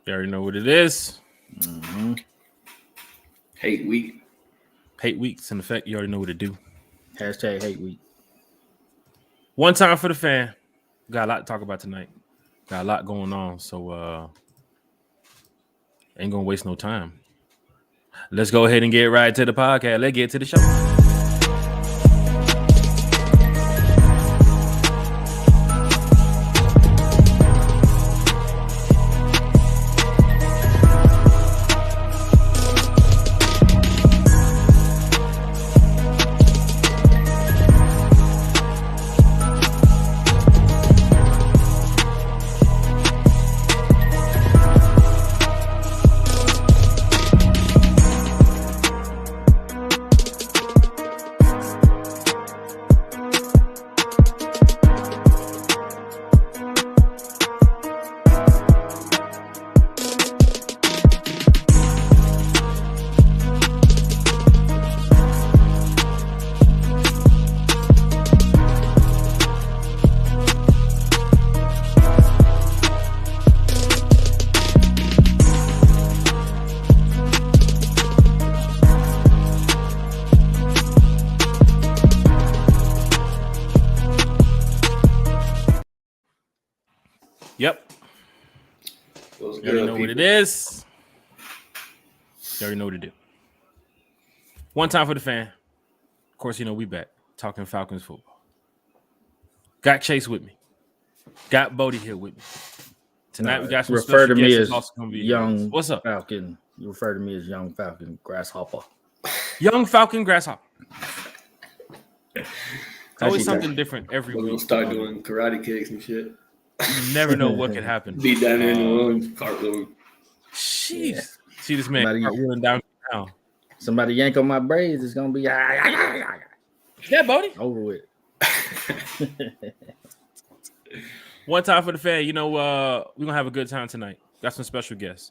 You already know what it is. Mm-hmm. Hate week. Hate weeks in effect. You already know what to do. Hashtag hate week. One time for the fan. Got a lot to talk about tonight. Got a lot going on, so ain't gonna waste no time. Let's go ahead and get right to the podcast. Let's get to the show. Yep. You already know what it is. You already know what to do. One time for the fan. Of course, you know we back talking Falcons football. Got Chase with me. Got Bodie here with me. Tonight we got some refer to special me guests as who's also gonna be young. here. What's up? Falcon? You refer to me as young Falcon Grasshopper. Young Falcon Grasshopper. It's always something different every We're week. gonna start doing karate kicks and shit. You never know what could happen. Beat down in the room, cartwheel. Jeez. Yeah. See this man cartwheeling down now. Somebody yank on my braids, it's gonna be Yeah, Bodie. over with. One time for the fan. You know, we're gonna have a good time tonight. Got some special guests.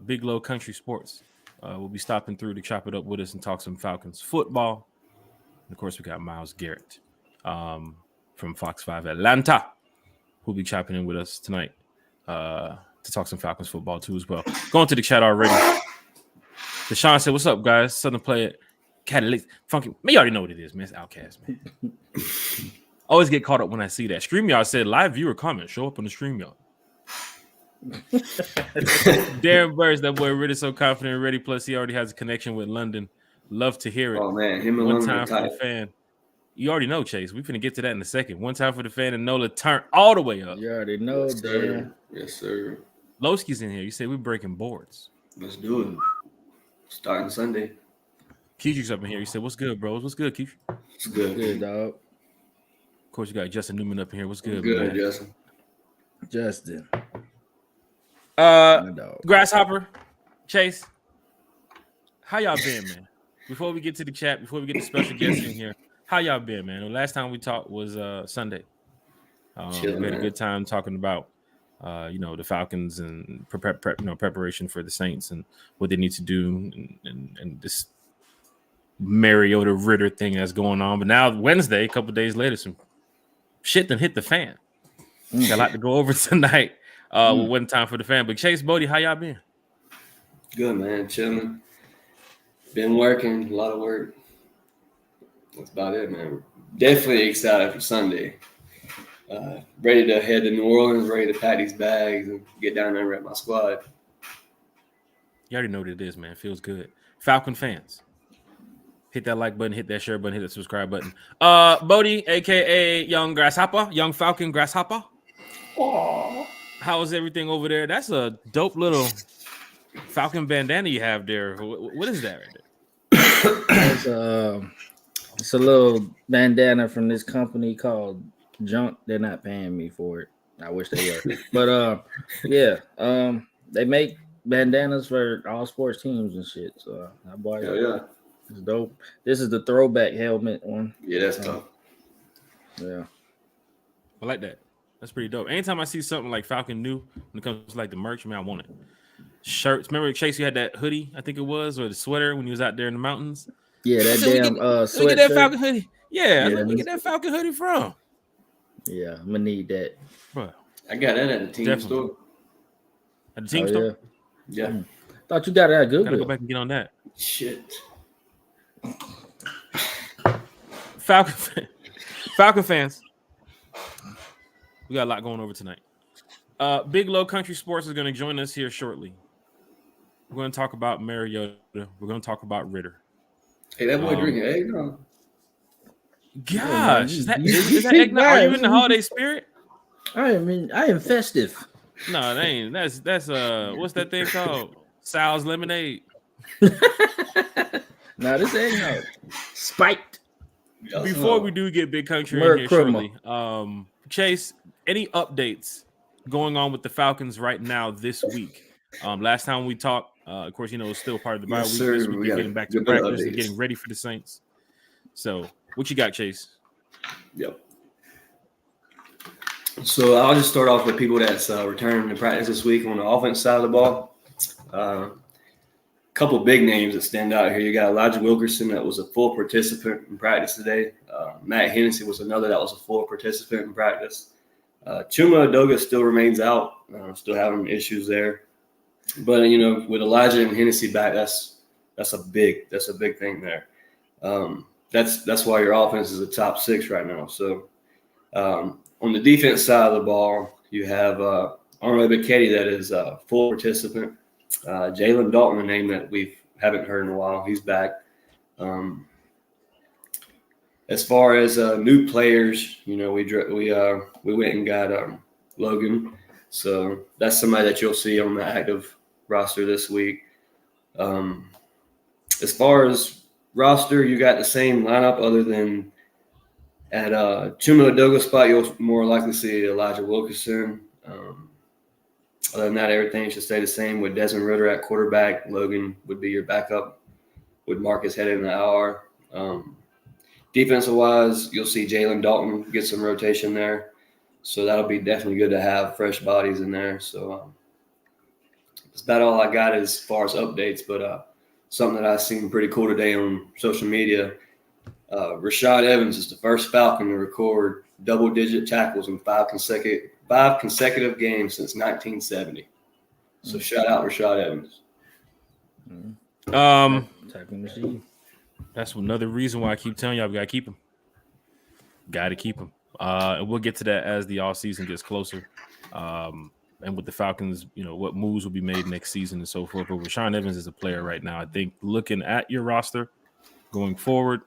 Big Low Country Sports. We'll be stopping through to chop it up with us and talk some Falcons football. And of course, we got Miles Garrett from Fox 5 Atlanta, who'll be chopping in with us tonight to talk some Falcons football too as well. Going to the chat already. Deshaun said, "What's up, guys? Southern player, Cadillac, funky." Man, you already know what it is, man. It's Outcast, man. Always get caught up when I see that. StreamYard said, "Live viewer comment show up on the StreamYard." Darren Burns, that boy really so confident and ready. Plus, he already has a connection with London. Love to hear it. Oh man, him and One London time for the tight. fan. You already know, Chase. We're finna get to that in a second. One time for the fan and Nola turn all the way up. You already know, Yes, Dan. sir. Yes, sir. Lowski's in here. You said we're breaking boards. Let's do it. Starting Sunday. Keisha's up in here. You said, "What's good, bros? What's good, Keisha?" It's good. Good dog, Of course, you got Justin Newman up in here. What's good, Good, man? Justin. Justin. My dog. Grasshopper, Chase, how y'all been, man? Before we get to the chat, before we get the special guests in here, how y'all been, man? The last time we talked was Sunday. Chilling, We had a man. good time talking about the Falcons and preparation for the Saints and what they need to do and this Mariota Ritter thing that's going on. But now Wednesday, a couple days later, some shit done hit the fan. Got a lot to go over tonight. One time for the fan. But Chase, Bodie, how y'all been? Good, man. Chilling. Been working. A lot of work. That's about it, man. Definitely excited for Sunday. Ready to head to New Orleans, ready to pack these bags and get down there and rep my squad. You already know what it is, man. Feels good. Falcon fans, hit that like button, hit that share button, hit that subscribe button. Bodie, aka Young Grasshopper, Young Falcon Grasshopper. Aww. How is everything over there? That's a dope little Falcon bandana you have there. What is that right there? It's a little bandana from this company called Junk. They're not paying me for it. I wish they were. But they make bandanas for all sports teams and shit. So I bought it. Yeah. It's dope. This is the throwback helmet one. Yeah, that's tough. Yeah. I like that. That's pretty dope. Anytime I see something like Falcon new when it comes to like the merch, man, I want it. Shirts. Remember, Chase, you had that hoodie, I think it was, or the sweater when you was out there in the mountains? Yeah, that damn we get that sweatshirt. Falcon hoodie. Yeah, Yeah, where we get that Falcon hoodie from? Yeah, I'm gonna need that. Bro, I got that at the team Definitely. store. At the team Oh, store. Yeah. Thought you got it at Gotta Goodwill. go back and get on that. Shit. Falcon fans. We got a lot going over tonight. Big Low Country Sports is going to join us here shortly. We're going to talk about Mariota. We're going to talk about Ritter. Hey, that boy drinking eggnog. Gosh, you- is that you eggnog? think Are you vibes. in the holiday spirit? I am festive. No, that ain't. That's what's that thing called? Sal's lemonade. Nah, this eggnog spiked. Before we do get Big Country in Merry here Christmas. shortly, Chase, any updates going on with the Falcons right now this week? Last time we talked, of course, it's still part of the bye Yes, week. sir. This week We they're got getting back good to bit of practice and updates. getting ready for the Saints. So, what you got, Chase? Yep. So I'll just start off with people that's returning to practice this week on the offense side of the ball. Couple big names that stand out here. You got Elijah Wilkerson, that was a full participant in practice today. Matt Hennessy was another that was a full participant in practice. Chuma Adoga still remains out, still having issues there. But with Elijah and Hennessy back, that's a big thing there. That's why your offense is a top 6 right now. So on the defense side of the ball, you have Arnold Bichetti, that is a full participant. Jalen Dalton, a name that we haven't heard in a while, he's back. As far as new players, we went and got Logan, so that's somebody that you'll see on the active roster this week. As far as roster, you got the same lineup, other than at Chuma Adoga spot, you'll more likely see Elijah Wilkerson. Other than that, everything should stay the same with Desmond Ritter at quarterback. Logan would be your backup with Marcus headed in the hour. Defensive-wise, you'll see Jalen Dalton get some rotation there. So that'll be definitely good to have fresh bodies in there. So that's about all I got as far as updates. But something that I seen pretty cool today on social media, Rashad Evans is the first Falcon to record double-digit tackles in 5 consecutive games since 1970. So shout out Rashad Evans. Tackling machine. That's another reason why I keep telling y'all we gotta keep him. Got to keep him. And we'll get to that as the off season gets closer. And with the Falcons, what moves will be made next season and so forth. But Rashawn Evans is a player right now. I think looking at your roster going forward,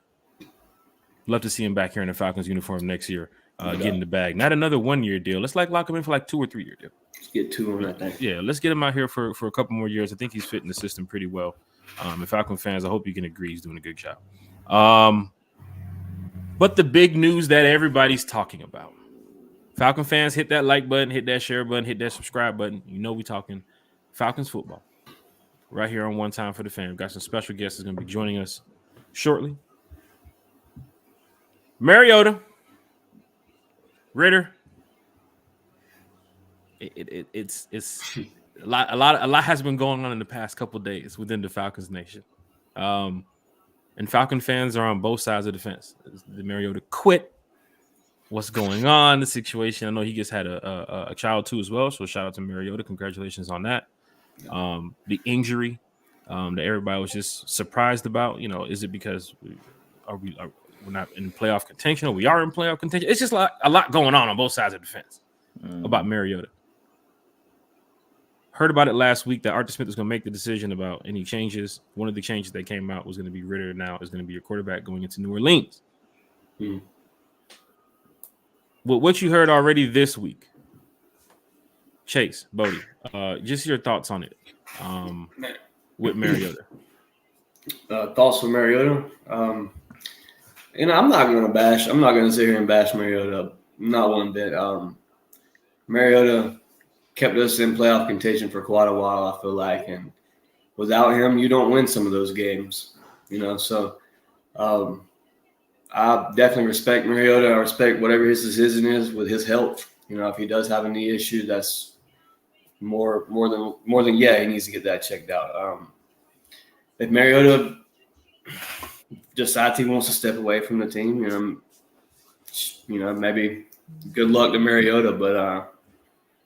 love to see him back here in the Falcons uniform next year, getting the bag. Not another 1-year deal. Let's lock him in for 2 or 3 year deal. Let's get 2 on that thing. Yeah, let's get him out here for a couple more years. I think he's fitting the system pretty well. And Falcon fans, I hope you can agree he's doing a good job. But the big news that everybody's talking about, Falcon fans, hit that like button, hit that share button, hit that subscribe button. We talking Falcons football right here on One Time for the Fan. We've got some special guests that's going to be joining us shortly. Mariota, Ritter. It's a lot has been going on in the past couple of days within the Falcons nation. And Falcon fans are on both sides of the fence. Did Mariota quit? What's going on? The situation. I know he just had a child too as well. So shout out to Mariota. Congratulations on that. The injury that everybody was just surprised about. Is it because we're not in playoff contention, or we are in playoff contention? It's just a lot going on both sides of the fence about Mariota. Heard about it last week that Arthur Smith was going to make the decision about any changes. One of the changes that came out was going to be Ritter now is going to be your quarterback going into New Orleans. Well, what you heard already this week, Chase, Bodie, just your thoughts on it with Mariota. Thoughts on Mariota? I'm not going to sit here and bash Mariota. Not one bit. Mariota kept us in playoff contention for quite a while, I feel like. And without him, you don't win some of those games, So I definitely respect Mariota. I respect whatever his decision is with his health. If he does have any issue, that's more than he needs to get that checked out. If Mariota decides he wants to step away from the team, maybe good luck to Mariota, but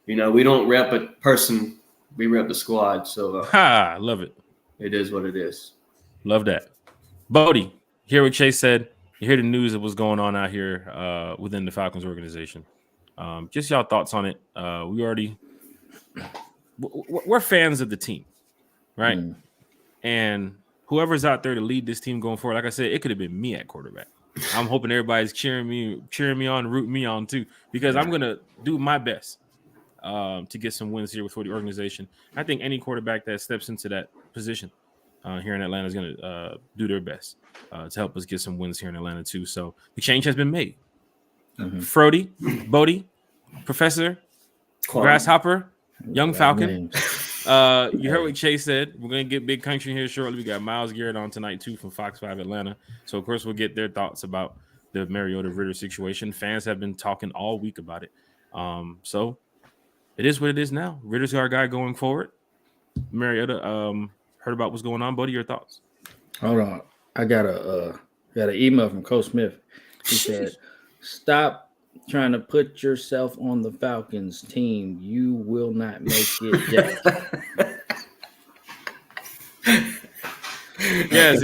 we don't rep a person we rep the squad. So Ha! Love it. it is what it is. Love that. Bodie, hear what Chase said. You hear the news of what's going on out here within the Falcons organization. Just y'all thoughts on it. We're fans of the team, right? And whoever's out there to lead this team going forward, like I said, it could have been me at quarterback. I'm hoping everybody's cheering me on, rooting me on too, because I'm gonna do my best to get some wins here for the organization. I think any quarterback that steps into that position here in Atlanta is gonna do their best to help us get some wins here in Atlanta too. So the change has been made. Frody, Bodie, Professor, Grasshopper, Young Falcon. You heard what Chase said. We're going to get Big Country here shortly. We got Myles Garrett on tonight, too, from Fox 5 Atlanta. So, of course, we'll get their thoughts about the Mariota Ritter situation. Fans have been talking all week about it. So, it is what it is now. Ritter's our guy going forward. Mariota, heard about what's going on. Bodie, your thoughts? Hold on. I got an email from Coach Smith. He said, stop trying to put yourself on the Falcons team. You will not make it, Jack. Yes.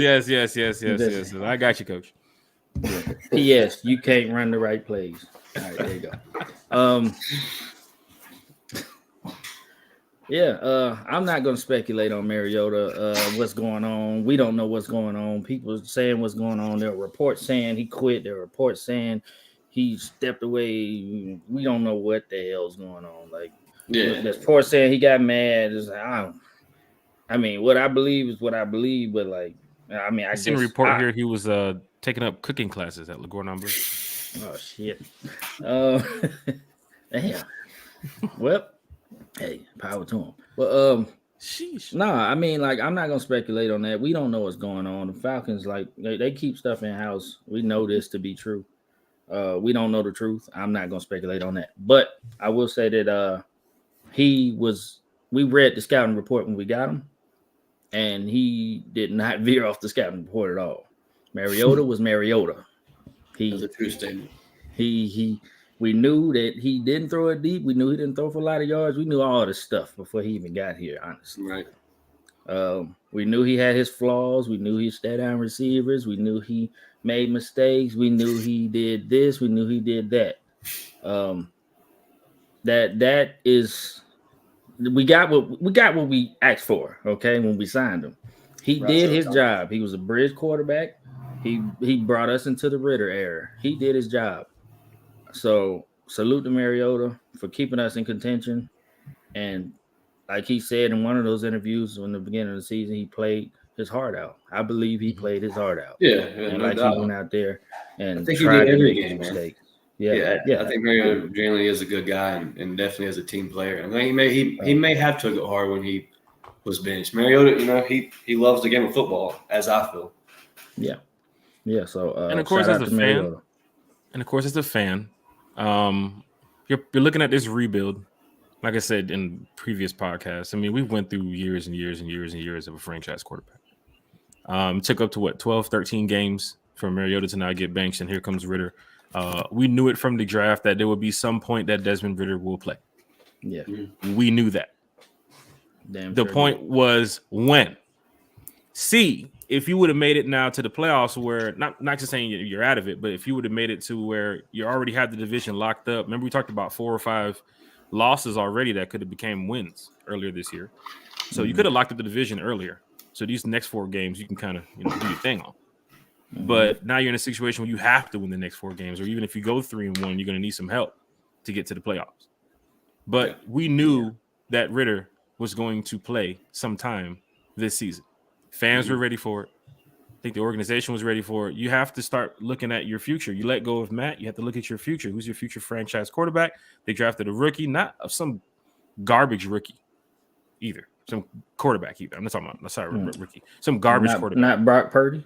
I got you, Coach. P.S. You can't run the right plays. All right, there you go. I'm not going to speculate on Mariota, what's going on. We don't know what's going on. People are saying what's going on. There are reports saying he quit. There are reports saying he stepped away. We don't know what the hell's going on. Like, there's reports saying he got mad. It's like, I mean, what I believe is what I believe, but like, I mean, I seen a report here he was taking up cooking classes at LaGuardia. Oh shit. Damn. Well, hey, power to him. But I mean, like, I'm not gonna speculate on that. We don't know what's going on. The Falcons, like, they keep stuff in house. We know this to be true. We don't know the truth. I'm not gonna speculate on that. But I will say that we read the scouting report when we got him, and he did not veer off the scouting report at all. Mariota was Mariota. That's a true statement. We knew that he didn't throw it deep. We knew he didn't throw for a lot of yards. We knew all this stuff before he even got here, honestly. Right. We knew he had his flaws. We knew he stayed down receivers. We knew he made mistakes. We knew he did this. We knew he did that. That is, we got what we asked for. Okay, when we signed him, he did his job. He was a bridge quarterback. He brought us into the Ritter era. He did his job. So salute to Mariota for keeping us in contention. And like he said in one of those interviews in the beginning of the season, he played his heart out. I believe he played his heart out. And no doubt. He went out there and I think he did every game, man. Mistakes. I think Mariota generally is a good guy and definitely is a team player. I mean, he may have took it hard when he was benched. Mariota, he loves the game of football, as I feel. Yeah. So and of course, as a fan, you're looking at this rebuild. Like I said in previous podcasts, I mean, we went through years and years and years and years of a franchise quarterback. It took up to 12, 13 games for Mariota to now get benched, and here comes Ritter. We knew it from the draft that there would be some point that Desmond Ritter will play. Yeah. We knew that. The point was when. See, if you would have made it now to the playoffs where, not just saying you're out of it, but if you would have made it to where you already had the division locked up. Remember, we talked about 4 or 5 losses already that could have became wins earlier this year. So you could have locked up the division earlier. So these next 4 games, you can kind of do your thing on. But now you're in a situation where you have to win the next 4 games, or even if you go 3-1, you're going to need some help to get to the playoffs. But we knew that Ritter was going to play sometime this season. Fans were ready for it. I think the organization was ready for it. You have to start looking at your future. You let go of Matt. You have to look at your future. Who's your future franchise quarterback? They drafted a rookie, not of some garbage rookie either. Some quarterback either. I'm not talking about rookie. Some garbage quarterback. Not Brock Purdy.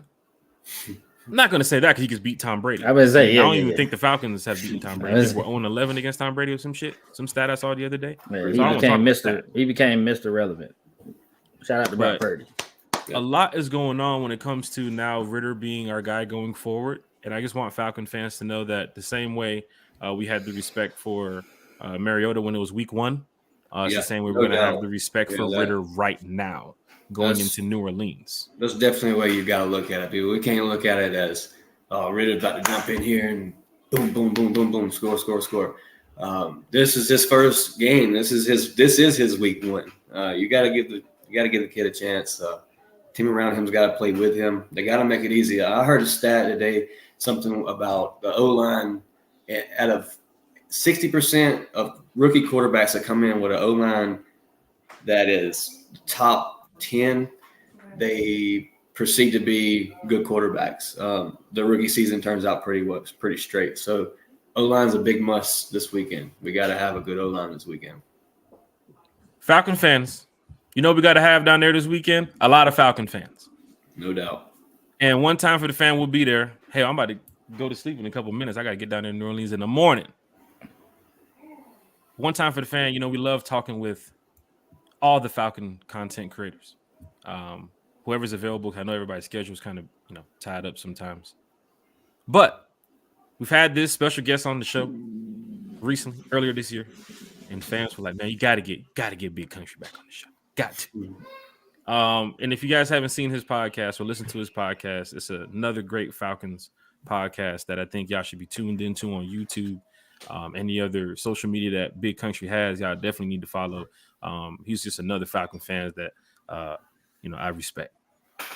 I'm not going to say that because he just beat Tom Brady. I would say, I don't even think the Falcons have beaten Tom Brady. We're 0-11 against Tom Brady or some shit. Some stat I saw the other day. Man, he became Mr. Relevant. Shout out to Brock Purdy. A lot is going on when it comes to now Ritter being our guy going forward. And I just want Falcon fans to know that the same way we had the respect for Mariota when it was week 1, It's Yeah, the same way no we're going to have doubt. the respect for Yeah, Ritter right now going that's into New Orleans. that's definitely the way you got to look at it, people. We can't look at it as Ritter's about to jump in here and boom, boom, boom, boom, boom, score, score, score. This is his first game. This is his week one. You got to give the kid a chance. Team around him's got to play with him. They got to make it easy. I heard a stat today, something about the O-line. Out of 60% of rookie quarterbacks that come in with an O-line that is top 10, they proceed to be good quarterbacks. The rookie season turns out pretty straight. So O-line's a big must this weekend. We got to have a good O-line this weekend. Falcon fans, you know we got to have down there this weekend? A lot of Falcon fans. No doubt. And one time for the fan will be there. Hey, I'm about to go to sleep in a couple of minutes. I got to get down there in New Orleans in the morning. One time for the fan, you know, we love talking with all the Falcon content creators. Whoever's available, I know everybody's schedule is kind of, you know, tied up sometimes. But we've had this special guest on the show recently, earlier this year, and fans were like, man, you gotta get Big Country back on the show. Got to. And if you guys haven't seen his podcast or listened to his podcast, it's another great Falcons podcast that I think y'all should be tuned into on YouTube. Any other social media that Big Country has, y'all definitely need to follow. He's just another Falcon fan that you know I respect,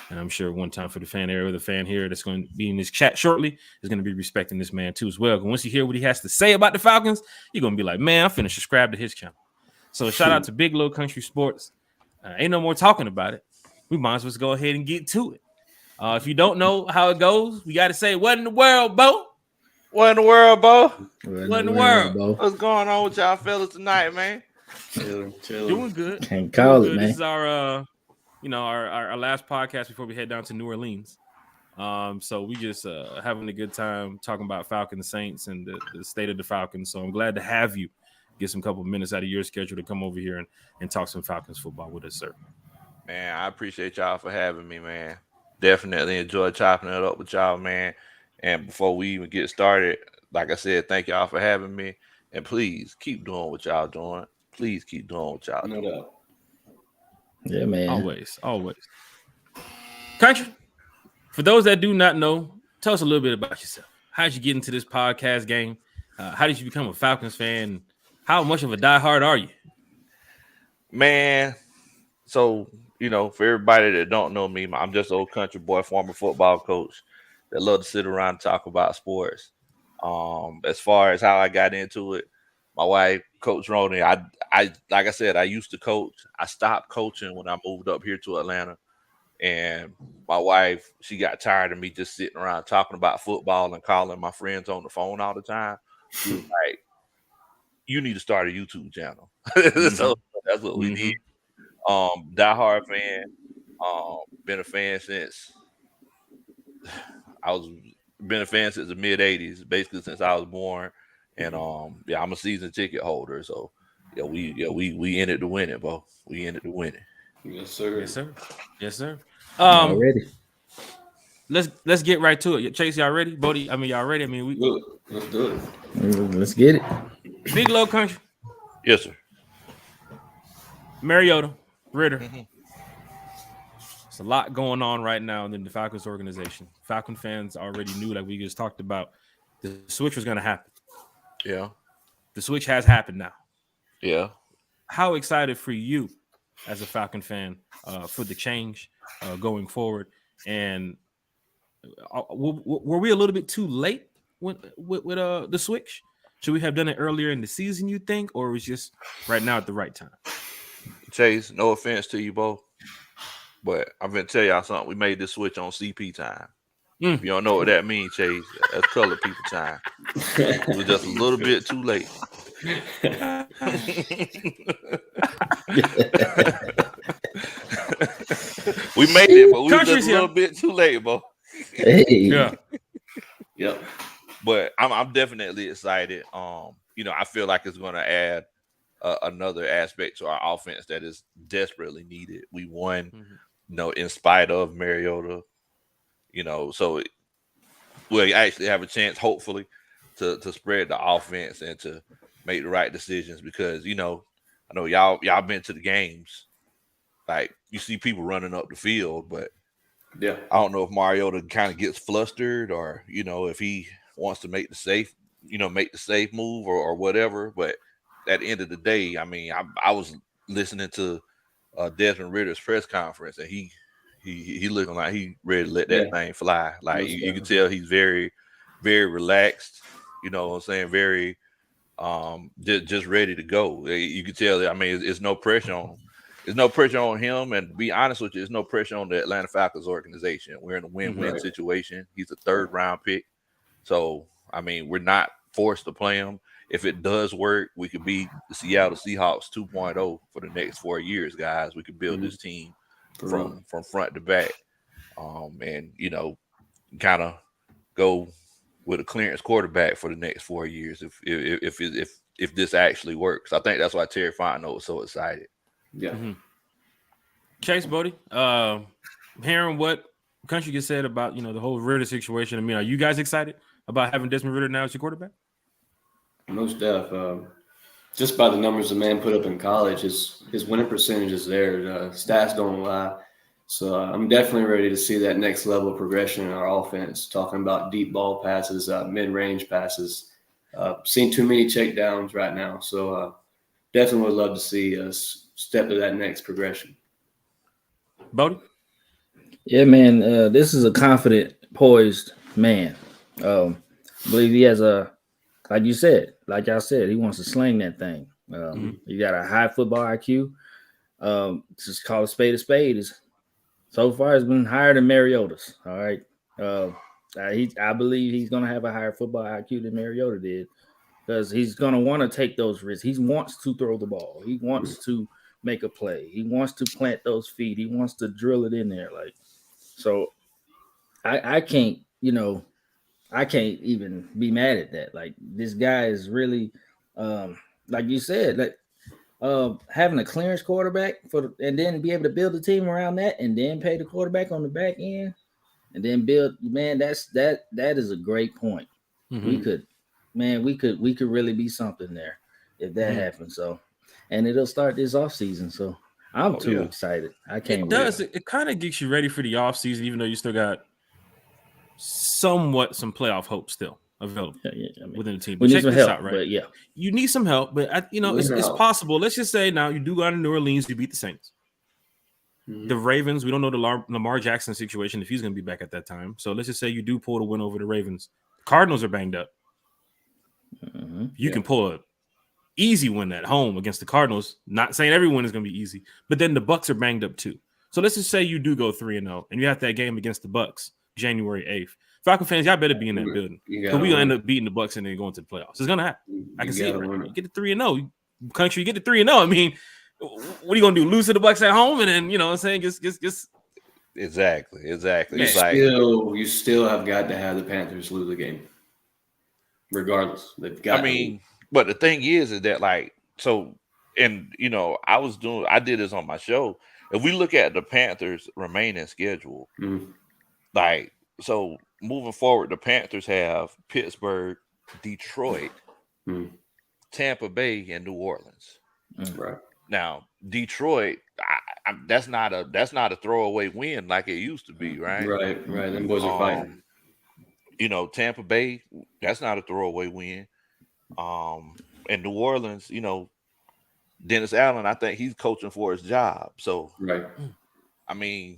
and I'm sure one time for the fan area, the fan here that's going to be in this chat shortly is going to be respecting this man too as well. And once you hear what he has to say about the Falcons, you're going to be like, man, I'm finna subscribe to his channel. So shout out to Big Low Country Sports. Ain't no more talking about it. We might as well go ahead and get to it. If you don't know how it goes, we got to say, what in the world, Bo? What in the world, Bo? What in the world? Bo? What's going on with y'all fellas tonight, man? Chilling. Doing good. Can't call Doing it, good. man. This is our, you know, our last podcast before we head down to New Orleans. So we just having a good time talking about Falcons, Saints, and the state of the Falcons. So I'm glad to have you get some couple of minutes out of your schedule to come over here and talk some Falcons football with us, sir. Man, I appreciate y'all for having me, man. Definitely enjoy chopping it up with y'all, man. And before we even get started, like I said, thank y'all for having me. And please keep doing what y'all doing. Please keep doing what y'all doing. No doubt. Yeah, man. Always. Country, for those that do not know, tell us a little bit about yourself. How did you get into this podcast game? How did you become a Falcons fan? How much of a diehard are you? Man, so, you know, for everybody that don't know me, I'm just an old country boy, former football coach that love to sit around and talk about sports. As far as how I got into it, my wife, Coach Roney, I like I said, I used to coach. I stopped coaching when I moved up here to Atlanta. And my wife, she got tired of me just sitting around talking about football and calling my friends on the phone all the time. She was like, you need to start a YouTube channel. So that's what we did. Diehard fan. Been a fan since the mid 80s, basically since I was born. And yeah, I'm a season ticket holder. So we in it to win it, bro. We in it to win it. Yes, sir. Yes, sir. Already. Let's get right to it. Chase, y'all ready? Bodie, I mean, y'all ready? I mean, Let's do it. Let's get it. Big Low Country, Yes, sir. Mariota, Ritter. It's a lot going on right now in the Falcons organization. Falcon fans already knew, like we just talked about, the switch was going to happen. Yeah. The switch has happened now. Yeah. How excited for you as a Falcon fan for the change going forward? And were we a little bit too late with the switch? Should we have done it earlier in the season, you think, or was just right now at the right time? Chase, no offense to you both, but I'm going to tell y'all something. We made this switch on CP time. If you don't know what that means, Chase, that's colored people time. It was just a little bit too late. We made it, but we were just a little bit too late, bro. Hey. Yeah. Yep. But I'm definitely excited. You know, I feel like it's going to add another aspect to our offense that is desperately needed. We won, you know, in spite of Mariota. You know, so we'll actually have a chance, hopefully, to spread the offense and to make the right decisions because, you know, I know y'all been to the games. Like you see people running up the field, but Yeah. I don't know if Mariota kind of gets flustered or if he wants to make the safe move or whatever. But at the end of the day, I mean, I was listening to Desmond Ritter's press conference, and he looking like he ready to let that thing fly. Like you can tell he's very, very relaxed. You know what I'm saying? Very just ready to go. You can tell. I mean, it's no pressure on him. There's no pressure on him, and to be honest with you, there's no pressure on the Atlanta Falcons organization. We're in a win-win situation. He's a third-round pick, so I mean, we're not forced to play him. If it does work, we could be the Seattle Seahawks 2.0 for the next 4 years, guys. We could build this team from front to back, and kind of go with a clearance quarterback for the next 4 years if this actually works. I think that's why Terry Fontenot was so excited. Yeah. Chase Bodie, hearing what Country just said about the whole Ritter situation. I mean, are you guys excited about having Desmond Ridder now as your quarterback? Most def. Just by the numbers the man put up in college, his winning percentage is there. Stats don't lie. So I'm definitely ready to see that next level of progression in our offense. Talking about deep ball passes, mid-range passes. Seen too many checkdowns right now. So definitely would love to see us step to that next progression. Bodie? Yeah, man. This is a confident, poised man. I believe he has like y'all said, he wants to sling that thing. He got a high football IQ. Just call a spade. So far, it's been higher than Mariota's. All right. I believe he's going to have a higher football IQ than Mariota did because he's going to want to take those risks. He wants to throw the ball. He wants to make a play. He wants to plant those feet. He wants to drill it in there. So I can't, I can't even be mad at that. Like this guy is really, like you said, having a clearance quarterback and then be able to build a team around that, and then pay the quarterback on the back end, and then build. Man, that is a great point. We could really be something there if that happens. So, and it'll start this offseason. So I'm excited. I can't. It does. It kind of gets you ready for the offseason, even though you still got some playoff hope still available within the team. We need some help, right? But you need some help, but it's possible. Let's just say now you do go to New Orleans, you beat the Saints. The Ravens, we don't know the Lamar Jackson situation if he's going to be back at that time. So let's just say you do pull the win over the Ravens. The Cardinals are banged up. You can pull a easy win at home against the Cardinals. Not saying everyone is going to be easy, but then the Bucs are banged up too. So let's just say you do go 3-0 and you have that game against the Bucs January 8th. Falcon fans, y'all better be in that building. Because we're going to end up beating the Bucs and then going to the playoffs. It's going to happen. I can see it. Right? You get the 3-0. Country, you get the 3-0. I mean, what are you going to do? Lose to the Bucs at home? And then, what I'm saying? Just Exactly. You still have got to have the Panthers lose the game. Regardless. They've got but the thing is that I did this on my show. If we look at the Panthers' remaining schedule, so moving forward, the Panthers have Pittsburgh, Detroit, Tampa Bay, and New Orleans. Right now, Detroit, that's not a throwaway win like it used to be, right? Right. Them boys are fighting. Tampa Bay, that's not a throwaway win. And New Orleans, Dennis Allen, I think he's coaching for his job. So, right. I mean,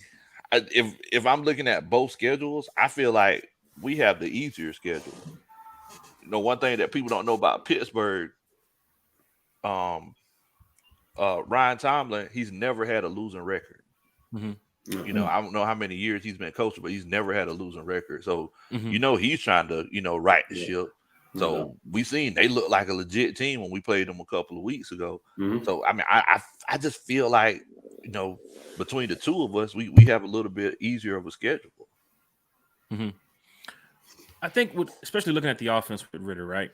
if I'm looking at both schedules, I feel like we have the easier schedule. One thing that people don't know about Pittsburgh, Ryan Tomlin, he's never had a losing record. I don't know how many years he's been coaching, but he's never had a losing record. So, he's trying to, right the ship. So we seen they look like a legit team when we played them a couple of weeks ago. So, I mean, I just feel like, between the two of us, we have a little bit easier of a schedule. I think, especially looking at the offense with Ridder, right?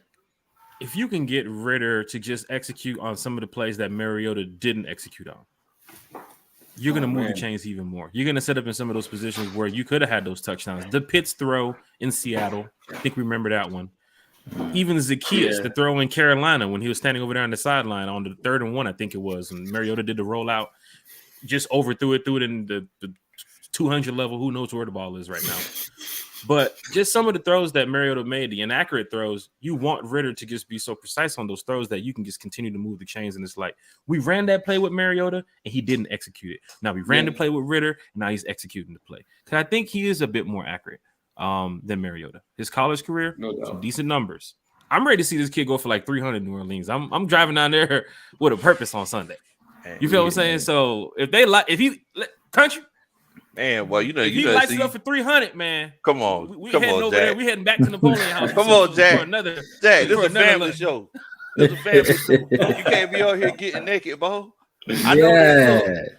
If you can get Ridder to just execute on some of the plays that Mariota didn't execute on, you're going to move the chains even more. You're going to set up in some of those positions where you could have had those touchdowns. The Pitts throw in Seattle, I think we remember that one. Even Zacchaeus, the throw in Carolina when he was standing over there on the sideline on the 3rd and 1, I think it was, and Mariota did the rollout, just overthrew it, threw it in the 200 level. Who knows where the ball is right now? But just some of the throws that Mariota made, the inaccurate throws, you want Ritter to just be so precise on those throws that you can just continue to move the chains. And it's like, we ran that play with Mariota and he didn't execute it. Now we ran the play with Ritter, and now he's executing the play. Because I think he is a bit more accurate than Mariota. His college career, some decent numbers. I'm ready to see this kid go for like 300 in New Orleans. I'm driving down there with a purpose on Sunday. You feel what I'm saying? So if he country. Man, well, if he lights it up for 300, man. Come on, we come heading on, over Jack. there. We heading back to Napoleon House. Come on, Jack. Jack, this is a family look. show. This is a family show. You can't be out here getting naked, bro. I know that.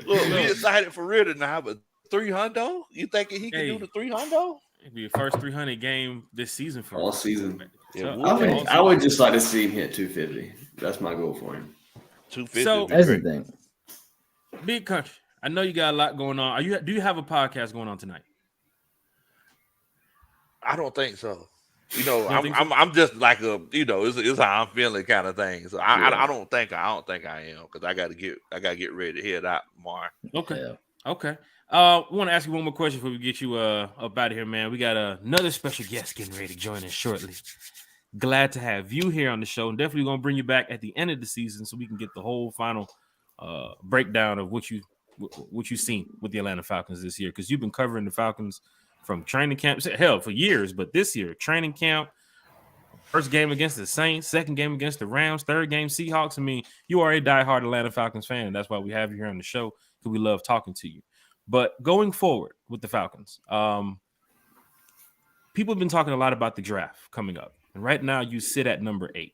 Look, we excited for Ritter now, but 300? You thinking he can do the 300? It'd be the first 300 game this season for all season. Yeah, I would just like to see him hit 250. That's my goal for him. 250. So that's the thing. Big country. I know you got a lot going on. Do you have a podcast going on tonight? I don't think so. I'm just like it's how I'm feeling kind of thing. So I don't think I am, because I gotta get ready to head out tomorrow. Okay. Okay. I want to ask you one more question before we get you up out of here, man. We got another special guest getting ready to join us shortly. Glad to have you here on the show, and definitely gonna bring you back at the end of the season so we can get the whole final breakdown of what you've seen with the Atlanta Falcons this year, because you've been covering the Falcons from training camp, hell, for years, but this year, training camp, first game against the Saints, second game against the Rams, third game Seahawks. I mean, you are a diehard Atlanta Falcons fan. That's why we have you here on the show, because we love talking to you. But going forward with the Falcons, people have been talking a lot about the draft coming up. And right now you sit at number 8,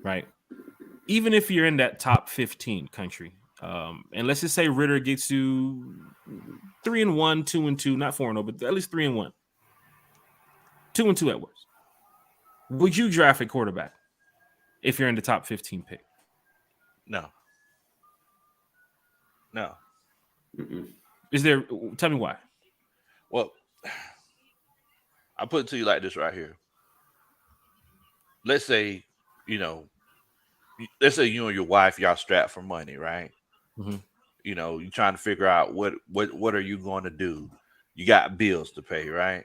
right? Even if you're in that top 15 country, and let's just say Ritter gets you 3-1, 2-2, not 4-0, but at least 3-1, 2-2 at worst. Would you draft a quarterback if you're in the top 15 pick? No. Mm-mm. Tell me why. Well, I put it to you like this right here. Let's say you and your wife, y'all strapped for money, right? Mm-hmm. You're trying to figure out what are you going to do. You got bills to pay, right?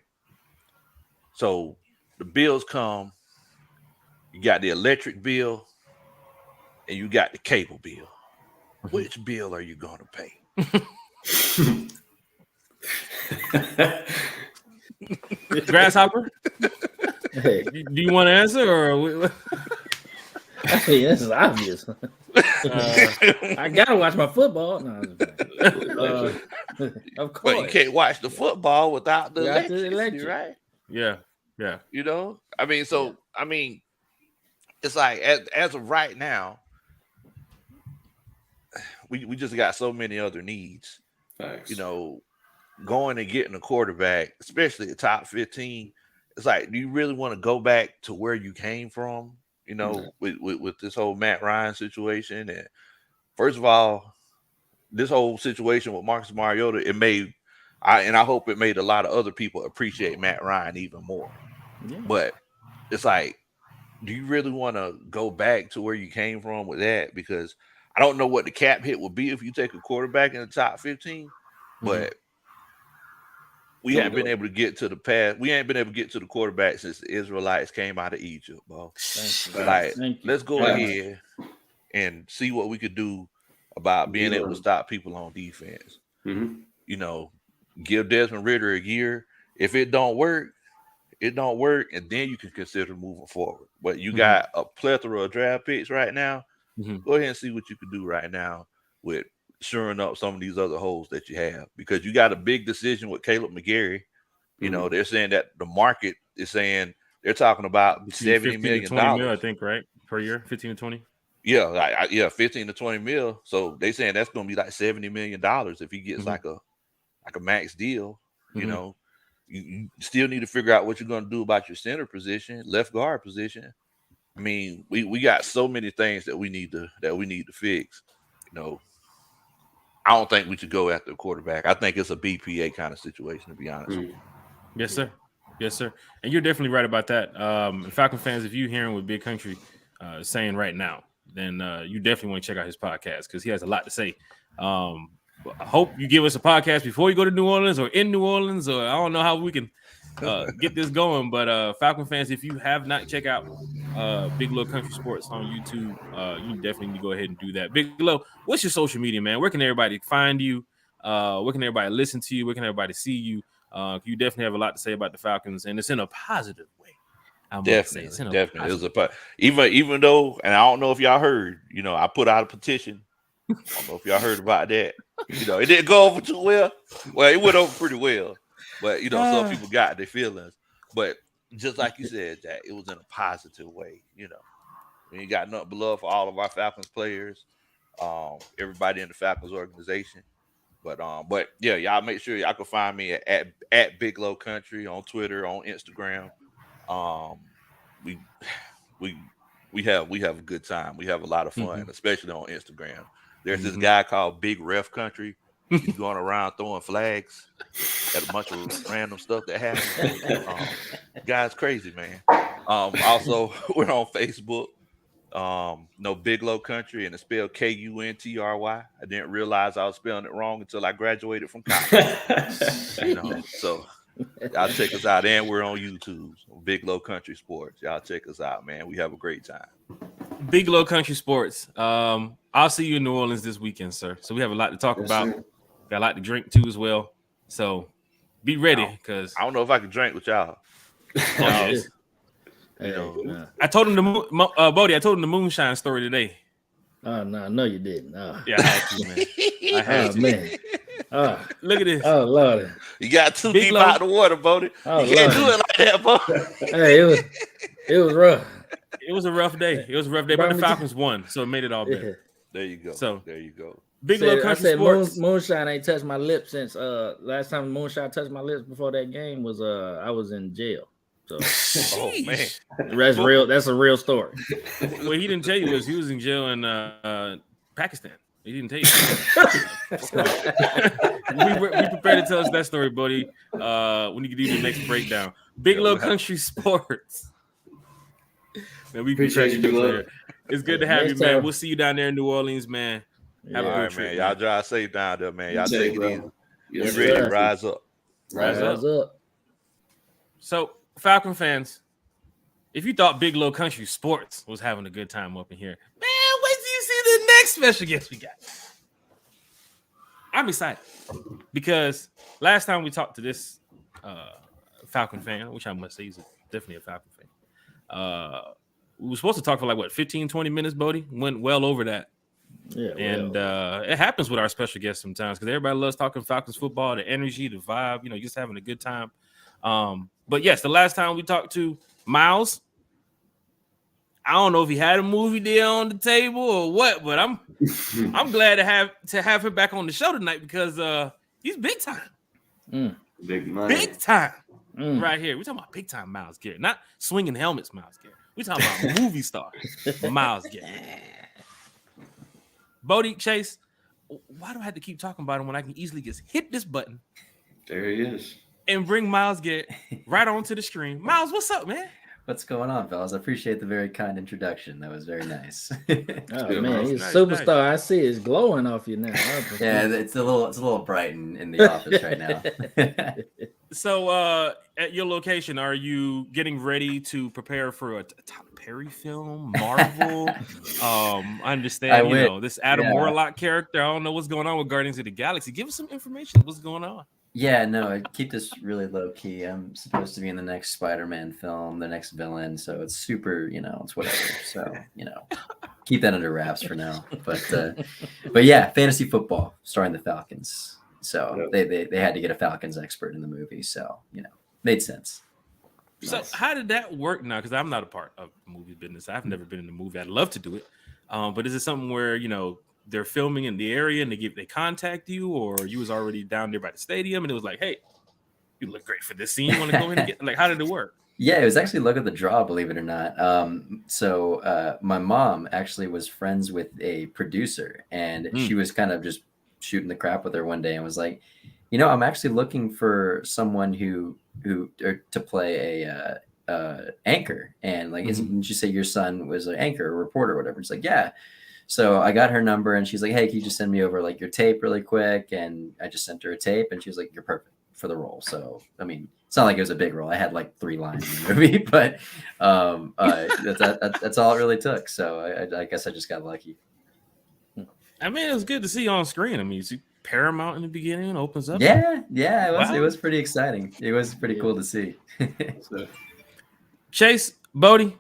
So the bills come. You got the electric bill, and you got the cable bill. Mm-hmm. Which bill are you going to pay? Grasshopper? Hey. Do you want to answer, or? Hey, this is obvious. I gotta watch my football. No, of course. But you can't watch the football without the electricity, right? Yeah. I mean, it's like as of right now, we just got so many other needs. Thanks. Going and getting a quarterback, especially the top 15, it's like, do you really want to go back to where you came from? With this whole Matt Ryan situation. And first of all, this whole situation with Marcus Mariota, I hope it made a lot of other people appreciate Matt Ryan even more. Yeah. But it's like, do you really want to go back to where you came from with that? Because I don't know what the cap hit would be if you take a quarterback in the top 15, but we haven't been able to get to the path. We ain't been able to get to the quarterback since the Israelites came out of Egypt, bro. Let's go ahead and see what we could do about being able to stop people on defense. Mm-hmm. Give Desmond Ritter a year. If it don't work, and then you can consider moving forward. But you got a plethora of draft picks right now. Mm-hmm. Go ahead and see what you can do right now with shoring up some of these other holes that you have, because you got a big decision with Caleb McGarry. They're saying that the market is saying they're talking about $70 million, I think, right, per year, 15 to 20. Yeah, 15 to 20 mil. So they saying that's going to be like $70 million if he gets like a max deal. You still need to figure out what you're going to do about your center position, left guard position. I mean, we got so many things that we need to fix. I don't think we should go after a quarterback. I think it's a BPA kind of situation, to be honest with you. Yes, sir. Yes, sir. And you're definitely right about that. Falcon fans, if you're hearing what Big Country is saying right now, then you definitely want to check out his podcast because he has a lot to say. I hope you give us a podcast before you go to New Orleans or in New Orleans, or I don't know how we can get this going. But Falcon fans, if you have not checked out Big Low Country Sports on YouTube, you definitely need to go ahead and do that. Big Low, what's your social media, man? Where can everybody find you? Where can everybody listen to you? Where can everybody see you? You definitely have a lot to say about the Falcons, and it's in a positive way. Definitely, definitely. It was even though, and I don't know if y'all heard, I put out a petition. I don't know if y'all heard about that. It didn't go over too well. Well, it went over pretty well, but some people got their feelings. But just like you said, Jack, it was in a positive way. We got nothing but love for all of our Falcons players, everybody in the Falcons organization. But yeah, y'all make sure y'all can find me at Big Low Country on Twitter, on Instagram. We have a good time. We have a lot of fun, especially on Instagram. There's this guy called Big Ref Country. He's going around throwing flags at a bunch of random stuff that happens. Guy's crazy, man. Also, we're on Facebook. Big Low Country, and it's spelled Kuntry. I didn't realize I was spelling it wrong until I graduated from college. So y'all check us out, and we're on YouTube, Big Low Country Sports. Y'all check us out, man. We have a great time. Big Low Country Sports. I'll see you in New Orleans this weekend, sir. So we have a lot to talk about. Sir. Got a lot to drink too as well. So be ready, because I don't know if I can drink with y'all. Yes. I told him Bodie. I told him the moonshine story today. No, you didn't. Yeah, I had to, man. I had to. Man. Look at this. Oh Lord. You got too Big deep Low. out of the water, Bodie. Oh, You can't Lord. do it like that, Bodie. Hey, it was rough. It was a rough day. But the Falcons won, so it made it all better. There you go. So there you go. Big Low Country Sports. Moonshine ain't touched my lips since last time moonshine touched my lips before that game was I was in jail. So Oh man, that's real. That's a real story. What he didn't tell you was he was in jail in Pakistan. He didn't tell you. we prepared to tell us that story, buddy. When you can do the next breakdown. Big Low Country Sports. Man, we appreciate you. It's good to have you, man. We'll see you down there in New Orleans, man. Have a good trip, man. Y'all drive safe down there, man. Y'all take it easy. Yes, We ready to sir. rise up. Rise up. So, Falcon fans, if you thought Big Low Country Sports was having a good time up in here, man, wait till you see the next special guest we got. I'm excited because last time we talked to this Falcon fan, which I must say he's definitely a Falcon fan, we were supposed to talk for 15, 20 minutes, Bodie. Went well over that. Yeah, And it happens with our special guests sometimes because everybody loves talking Falcons football, the energy, the vibe, just having a good time. But yes, the last time we talked to Miles, I don't know if he had a movie deal on the table or what, but I'm glad to have him back on the show tonight because he's big time. Big money. Big time right here. We're talking about big time Miles Garrett, not swinging helmets Miles Garrett. We're talking about movie star Miles Garrett. Bodie, Chase, why do I have to keep talking about him when I can easily just hit this button? There he is. And bring Miles Garrett right onto the screen. Miles, what's up, man? What's going on, fellas? I appreciate the very kind introduction. That was very nice. Oh man, he's a Nice, superstar. nice. I see it's glowing off you now. Yeah, it's a little bright in the office right now. So, at your location, are you getting ready to prepare for a Tyler Perry film, Marvel? I understand, this Adam Warlock character. I don't know what's going on with Guardians of the Galaxy. Give us some information. What's going on? Yeah, no, I keep this really low key. I'm supposed to be in the next Spider-Man film, the next villain, so it's super, it's whatever. So, keep that under wraps for now. But yeah, fantasy football starring the Falcons. So they had to get a Falcons expert in the movie. So, made sense. So Nice. how did that work now? Because I'm not a part of movie business. I've never been in a movie. I'd love to do it. But is it something where, they're filming in the area and they contact you, or you was already down there by the stadium and it was like, hey, you look great for this scene. You want to go in and get how did it work? Yeah, it was actually luck of the draw, believe it or not. So my mom actually was friends with a producer, and she was kind of just shooting the crap with her one day and was like, I'm actually looking for someone who to play a anchor, and like, didn't you say your son was an anchor, or reporter, or whatever? It's like, yeah. So I got her number, and she's like, hey, can you just send me over like your tape really quick? And I just sent her a tape, and she was like, you're perfect for the role. So I mean, it's not like it was a big role. I had like 3 lines in the movie, but that's all it really took. So I guess I just got lucky. I mean, it was good to see you on screen. I mean, you see Paramount in the beginning opens up. Yeah, it was pretty exciting. It was pretty cool to see. So, Chase, Bodie,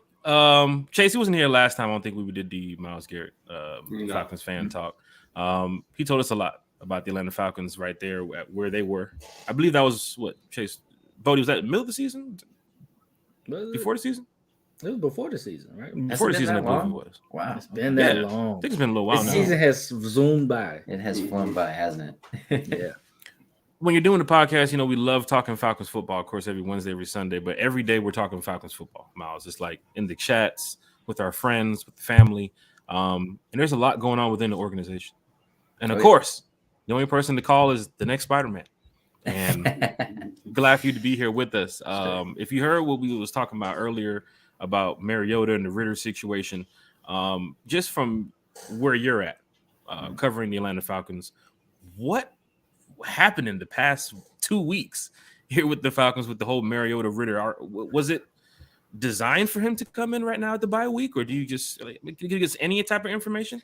Chase, he wasn't here last time. I don't think we did the Myles Garrett Falcons fan talk. He told us a lot about the Atlanta Falcons right there where they were. I believe that was what, Chase, Bodie, was that the middle of the season? Before the season? It was before the season, right? Before the season, I believe it was. Wow. It's been that long. I think it's been a little while The now. season has zoomed by. It has flown by, hasn't it? Yeah. When you're doing the podcast, we love talking Falcons football, of course, every Wednesday, every Sunday, but every day we're talking Falcons football, Miles. It's like in the chats with our friends, with the family. And there's a lot going on within the organization. And of course, the only person to call is the next Spider-Man. And glad for you to be here with us. If you heard what we was talking about earlier about Mariota and the Ritter situation, just from where you're at, covering the Atlanta Falcons, what happened in the past 2 weeks here with the Falcons with the whole Mariota Ritter? Was it designed for him to come in right now at the bye week, or do you just can you give us any type of information?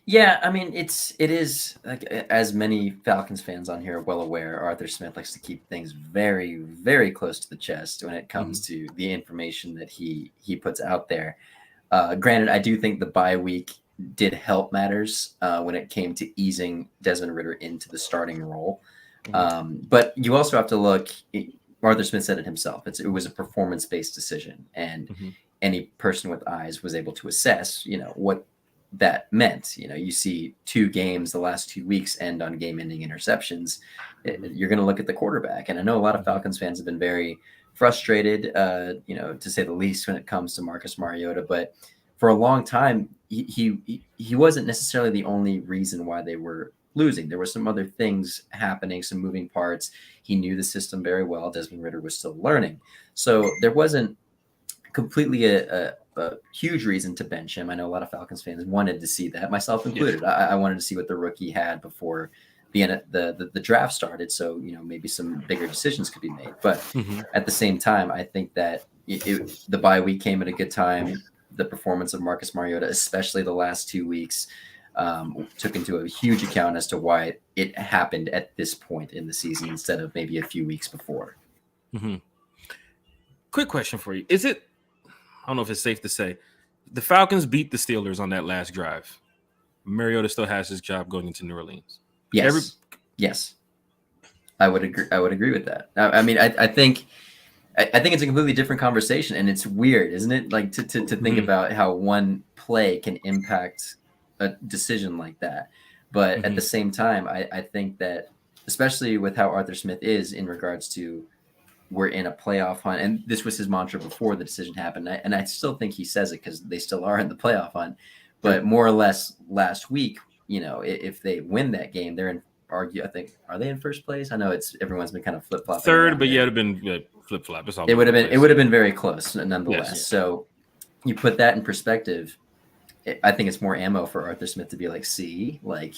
Yeah, I mean, it is like, as many Falcons fans on here are well aware, Arthur Smith likes to keep things very, very close to the chest when it comes to the information that he puts out there. Granted, I do think the bye week did help matters when it came to easing Desmond Ritter into the starting role. But you also have to look, Arthur Smith said it himself, it was a performance-based decision, and any person with eyes was able to assess, what that meant. You see 2 games the last 2 weeks end on game-ending interceptions. You're going to look at the quarterback, and I know a lot of Falcons fans have been very frustrated, to say the least, when it comes to Marcus Mariota. But for a long time, he wasn't necessarily the only reason why they were losing. There were some other things happening, some moving parts. He knew the system very well. Desmond Ritter was still learning, so there wasn't completely a huge reason to bench him. I know a lot of Falcons fans wanted to see that, myself included. I wanted to see what the rookie had before the draft started, so maybe some bigger decisions could be made. But at the same time, I think that the bye week came at a good time. The performance of Marcus Mariota, especially the last 2 weeks, took into a huge account as to why it happened at this point in the season instead of maybe a few weeks before. Quick question for you. I don't know if it's safe to say, the Falcons beat the Steelers on that last drive. Mariota still has his job going into New Orleans. Yes. I would agree with that. I mean, I think it's a completely different conversation, and it's weird, isn't it? Like to think about how one play can impact a decision like that. But at the same time, I think that, especially with how Arthur Smith is in regards to, we're in a playoff hunt, and this was his mantra before the decision happened. And I still think he says it because they still are in the playoff hunt. But more or less last week, if they win that game, they're in. Are they in first place? I know everyone's been kind of flip flopping. Third, but it'd have been flip flop. It would have been very close nonetheless. Yes. So you put that in perspective. I think it's more ammo for Arthur Smith to be like, see, like,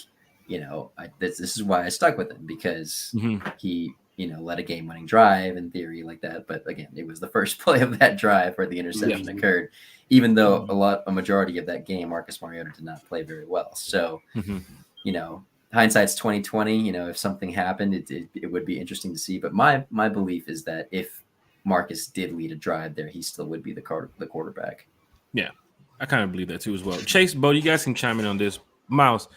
this is why I stuck with him, because he led a game-winning drive in theory like that. But again, it was the first play of that drive where the interception occurred, even though a majority of that game, Marcus Mariota did not play very well. So, hindsight's 2020. If something happened, it would be interesting to see. But my belief is that if Marcus did lead a drive there, he still would be the quarterback. Yeah, I kind of believe that too as well. Chase, Bo, you guys can chime in on this. Miles,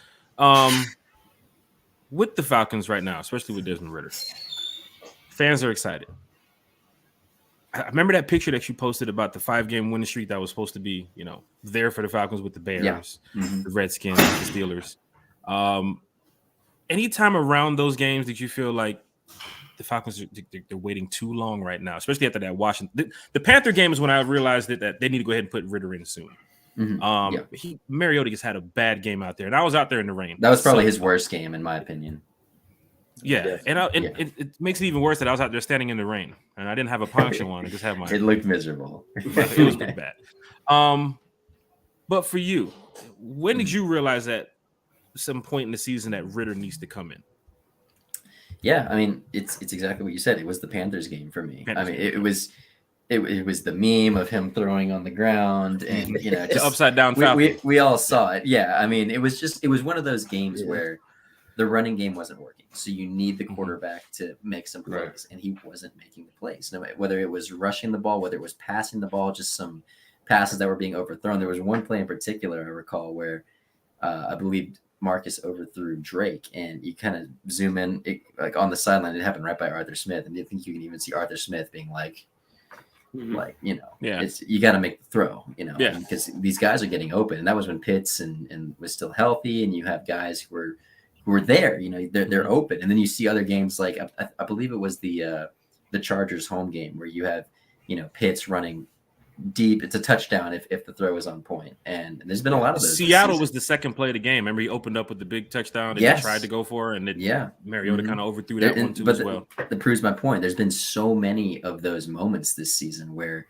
with the Falcons right now, especially with Desmond Ritter, fans are excited. I remember that picture that you posted about the 5-game winning streak that was supposed to be, there for the Falcons with the Bears, the Redskins, the Steelers. Anytime around those games, did you feel like the Falcons they're waiting too long right now, especially after that Washington? The Panther game is when I realized that they need to go ahead and put Ritter in soon. Mariota just had a bad game out there, and I was out there in the rain. That was probably his worst game, in my opinion. Yeah, and it makes it even worse that I was out there standing in the rain and I didn't have a poncho on. I just had my. It looked miserable. It was pretty bad. But for you, when did you realize at some point in the season that Ritter needs to come in? Yeah, I mean, it's exactly what you said. It was the Panthers game for me. I mean, it was the meme of him throwing on the ground and just upside down Falcon. We all saw it. Yeah, I mean, it was one of those games where the running game wasn't working. So you need the quarterback to make some plays, and he wasn't making the plays. No, whether it was rushing the ball, whether it was passing the ball, just some passes that were being overthrown. There was one play in particular I recall where I believe Marcus overthrew Drake, and you kind of zoom in, like on the sideline. It happened right by Arthur Smith, and you think you can even see Arthur Smith being like it's you got to make the throw, because these guys are getting open, and that was when Pitts and was still healthy, and you have guys who were there, they're open, and then you see other games like I believe it was the Chargers home game where you have Pitts running deep. It's a touchdown if the throw is on point, and there's been a lot of those. Seattle was the second play of the game. Remember, he opened up with the big touchdown and he tried to go for it, and Mariota kind of overthrew that one too as well. That proves my point. There's been so many of those moments this season where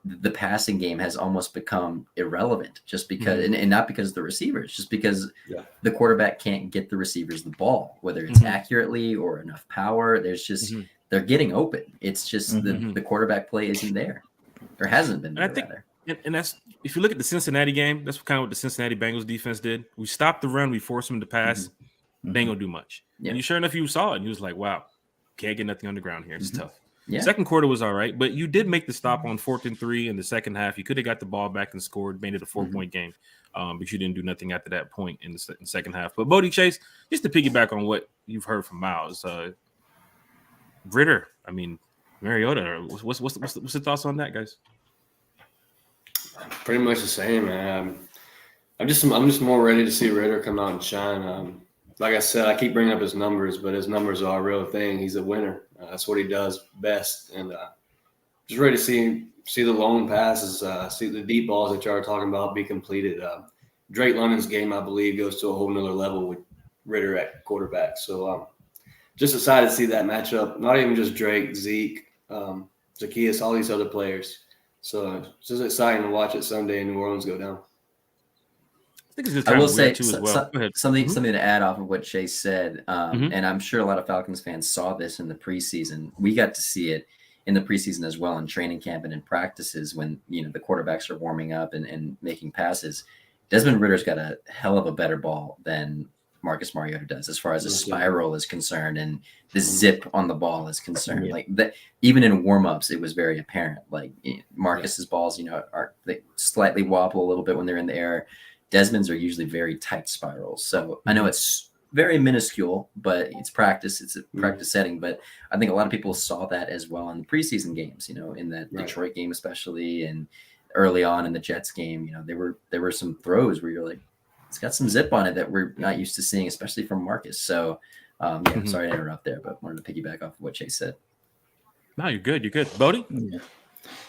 the passing game has almost become irrelevant just because, and not because of the receivers, just because the quarterback can't get the receivers the ball, whether it's accurately or enough power. There's just they're getting open. It's just the quarterback play isn't there. There hasn't been. And I think, and that's if you look at the Cincinnati game, that's kind of what the Cincinnati Bengals defense did. We stopped the run, we forced them to pass. They ain't gonna do much. And sure enough, you saw it, and you was like, "Wow, can't get nothing on the ground here. It's tough." Yeah. Second quarter was all right, but you did make the stop on 4th and 3 in the second half. You could have got the ball back and scored, made it a 4-point game, but you didn't do nothing after that point in the second half. But Bodie, Chase, just to piggyback on what you've heard from Miles, Ritter, I mean, Mariota, what's the thoughts on that, guys? Pretty much the same, man. I'm just more ready to see Ritter come out and shine. Like I said, I keep bringing up his numbers, but his numbers are a real thing. He's a winner. That's what he does best, and just ready to see the long passes, see the deep balls that y'all are talking about be completed. Drake London's game, I believe, goes to a whole nother level with Ritter at quarterback. So just excited to see that matchup. Not even just Drake, Zeke, Zacchaeus, all these other players. So it's just exciting to watch it Sunday in New Orleans go down. I think it's just I will say too as well. something to add off of what Chase said, and I'm sure a lot of Falcons fans saw this in the preseason. We got to see it in the preseason as well in training camp and in practices when the quarterbacks are warming up and making passes. Desmond Ritter's got a hell of a better ball than Marcus Mariota does as far as the spiral is concerned and the zip on the ball is concerned. Like that, even in warmups, it was very apparent. Like Marcus's balls, they slightly wobble a little bit when they're in the air. Desmond's are usually very tight spirals. So I know it's very minuscule, but it's practice. It's a practice setting. But I think a lot of people saw that as well in the preseason games, in that Detroit game especially, and early on in the Jets game. There were some throws where you're like, it's got some zip on it that we're not used to seeing, especially from Marcus. So, sorry to interrupt there, but wanted to piggyback off of what Chase said. No, you're good. You're good. Bodie?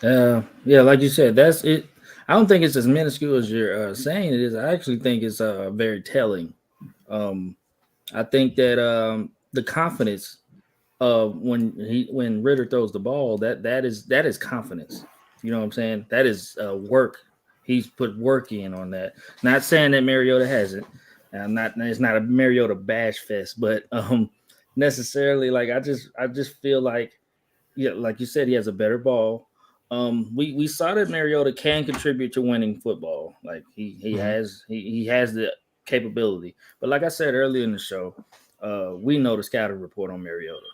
Like you said, that's it. I don't think it's as minuscule as you're saying it is. I actually think it's very telling. I think that the confidence of when Ritter throws the ball, that is confidence. You know what I'm saying? That is work. He's put work in on that. Not saying that Mariota hasn't. It's not a Mariota bash fest, but necessarily, like I just feel like, like you said, he has a better ball. We saw that Mariota can contribute to winning football. Like he has the capability. But like I said earlier in the show, we know the scouting report on Mariota.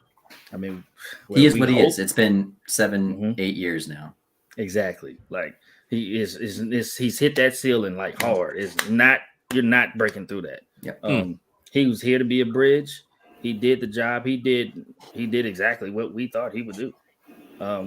I mean, he is what he is. It's been 7-8 years now. Exactly. Like he's hit that ceiling like hard. You're not breaking through that. Yep. He was here to be a bridge. He did the job. He did exactly what we thought he would do.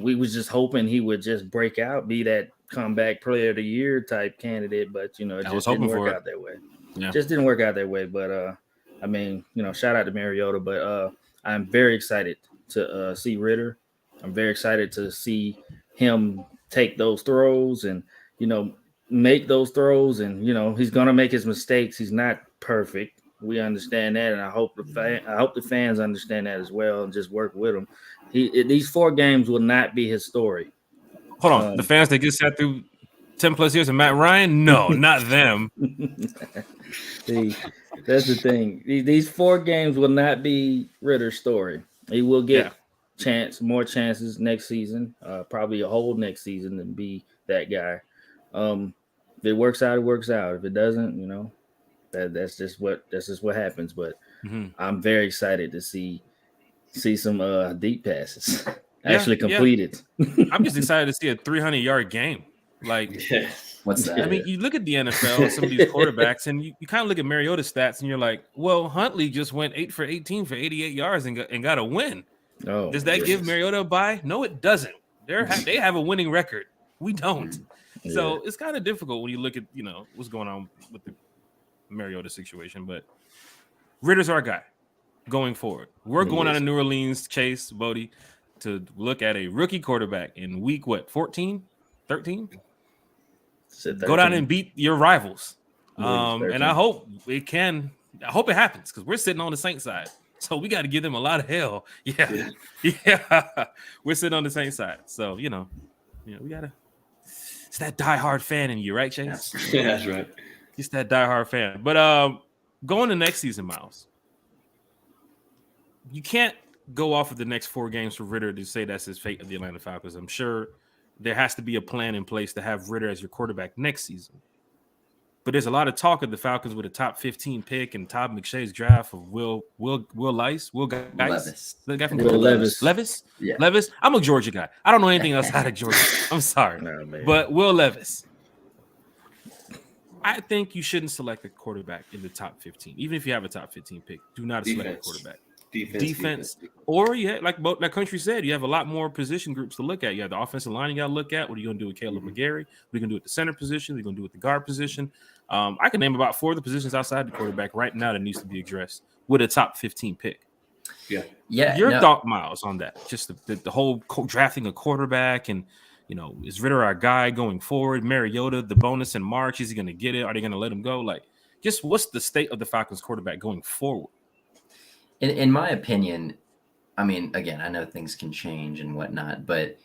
We was just hoping he would just break out, be that comeback player of the year type candidate, but it just didn't work out that way. Yeah. Just didn't work out that way. But I mean, shout out to Mariota. But I'm very excited to see Ritter. I'm very excited to see him take those throws and make those throws. And he's gonna make his mistakes. He's not perfect. We understand that, and I hope the fans understand that as well, and just work with him. These 4 games will not be his story. Hold on, the fans that just sat through 10 plus years of Matt Ryan, no, not them. See, that's the thing. These 4 games will not be Ritter's story. He will get more chances next season, probably a whole next season, to be that guy. If it works out, it works out. If it doesn't, that's just what happens. But I'm very excited to see some deep passes actually completed. I'm just excited to see a 300-yard game. Like, what's that? I mean, you look at the NFL, some of these quarterbacks, and you kind of look at Mariota's stats, and you're like, well, Huntley just went 8 for 18 for 88 yards and got a win. Oh, does that give Mariota a bye? No, it doesn't. They have a winning record. We don't. Yeah. So it's kind of difficult when you look at what's going on with the Mariota situation. But Ritter's our guy going forward. We're going out of New Orleans, Chase, Bodie, to look at a rookie quarterback in week 14, 13. Go down and beat your rivals. And I hope it happens because we're sitting on the Saints side. So we got to give them a lot of hell. Yeah. We're sitting on the Saints side. So, we got to. It's that diehard fan in you, right, Chase? Yeah, that's right. It's that diehard fan. But going to next season, Miles, you can't go off of the next 4 games for Ritter to say that's his fate of the Atlanta Falcons. I'm sure there has to be a plan in place to have Ritter as your quarterback next season. But there's a lot of talk of the Falcons with a top 15 pick and Todd McShay's draft of Will Levis, the guy from Levis. Yeah. Levis. I'm a Georgia guy. I don't know anything else out of Georgia. I'm sorry, but Will Levis. I think you shouldn't select a quarterback in the top 15, even if you have a top 15 pick. Do not select a quarterback. Defense. Or like Country said, you have a lot more position groups to look at. You have the offensive line you got to look at. What are you going to do with Caleb McGarry? What are you going to do with the center position? What are you going to do with the guard position? I can name about 4 of the positions outside the quarterback right now that needs to be addressed with a top 15 pick. Yeah. Your thought, Miles, on that? Just the whole drafting a quarterback and, is Ritter our guy going forward? Mariota, the bonus in March, is he going to get it? Are they going to let him go? Like, just what's the state of the Falcons quarterback going forward? In my opinion, I mean, again, I know things can change and whatnot, but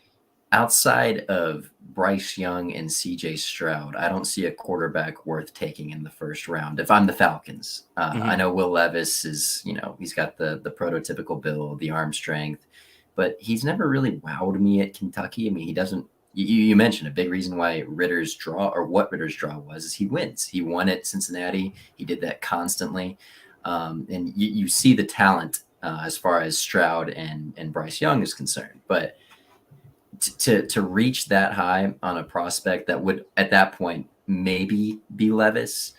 outside of Bryce Young and CJ Stroud, I don't see a quarterback worth taking in the first round if I'm the Falcons. I know Will Levis is, he's got the prototypical build, the arm strength, but he's never really wowed me at Kentucky. I mean, he doesn't. You mentioned a big reason why Ritter's draw was is he wins. He won at Cincinnati. He did that constantly. And you see the talent as far as Stroud and Bryce Young is concerned, but to reach that high on a prospect that would at that point maybe be Levis,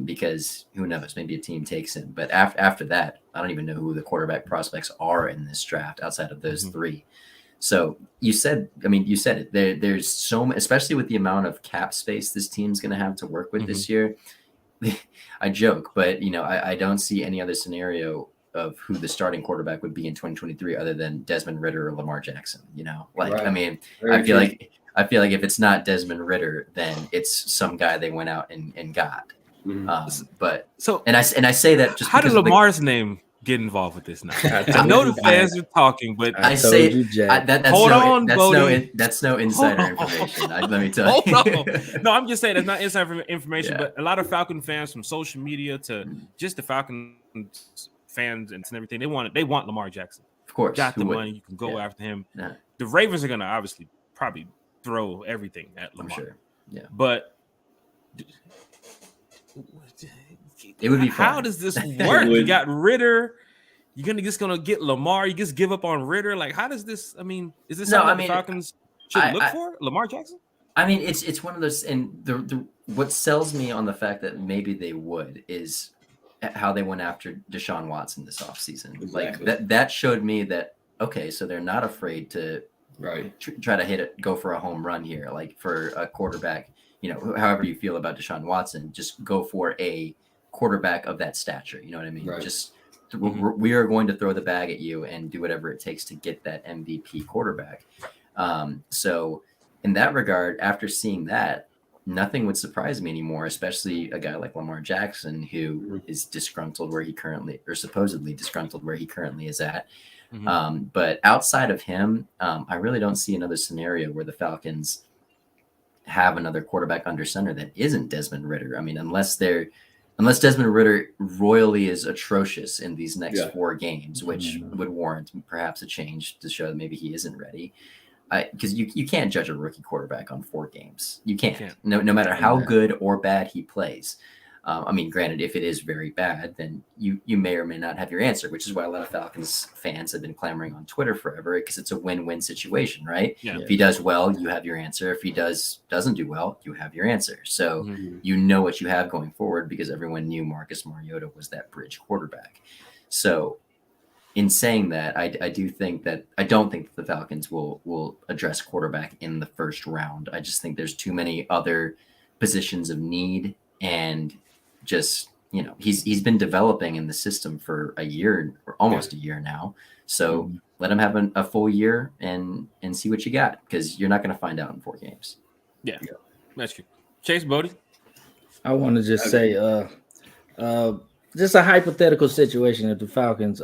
because who knows, maybe a team takes him. But after that, I don't even know who the quarterback prospects are in this draft outside of those 3. So you said it. There's so much, especially with the amount of cap space this team's going to have to work with this year. I joke, but I don't see any other scenario of who the starting quarterback would be in 2023 other than Desmond Ridder or Lamar Jackson. Right. I mean, I feel like if it's not Desmond Ridder, then it's some guy they went out and got. But so and I say that just how did Lamar's name get involved with this now? I know the fans are talking, but that's no insider information. Let me tell you. No, I'm just saying that's not insider information, but a lot of Falcon fans from social media to just the Falcon fans and everything, they want Lamar Jackson. Of course. Got the money, you can go after him. Yeah. The Ravens are going to obviously probably throw everything at Lamar. Sure. Yeah. But it would be fun. How does this work? You got Ritter. You're just gonna get Lamar. You just give up on Ritter. Like, how does this? I mean, is this something the Falcons should look for? Lamar Jackson? I mean, it's one of those. And the what sells me on the fact that maybe they would is how they went after Deshaun Watson this offseason. Exactly. Like that showed me that okay, so they're not afraid to try to go for a home run here, like for a quarterback. However you feel about Deshaun Watson, just go for a quarterback of that stature. You know what I mean? Right. Just we are going to throw the bag at you and do whatever it takes to get that MVP quarterback. So in that regard, after seeing that, nothing would surprise me anymore, especially a guy like Lamar Jackson, who is disgruntled where he currently, or supposedly disgruntled where he currently is at. But outside of him, I really don't see another scenario where the Falcons have another quarterback under center that isn't Desmond Ridder. I mean, unless Desmond Ridder royally is atrocious in these next 4 games, which would warrant perhaps a change to show that maybe he isn't ready. Because you can't judge a rookie quarterback on 4 games. You can't. No matter how good or bad he plays. I mean, granted, if it is very bad, then you may or may not have your answer, which is why a lot of Falcons fans have been clamoring on Twitter forever, because it's a win-win situation, right? Yeah. If he does well, you have your answer. If he doesn't do well, you have your answer. So you know what you have going forward, because everyone knew Marcus Mariota was that bridge quarterback. So in saying that, I don't think that the Falcons will address quarterback in the first round. I just think there's too many other positions of need, and just, he's been developing in the system for a year or almost a year now. So let him have a full year and see what you got, because you're not going to find out in 4 games. Yeah. That's true. Chase, Bodie? I want to just say, just a hypothetical situation if the Falcons,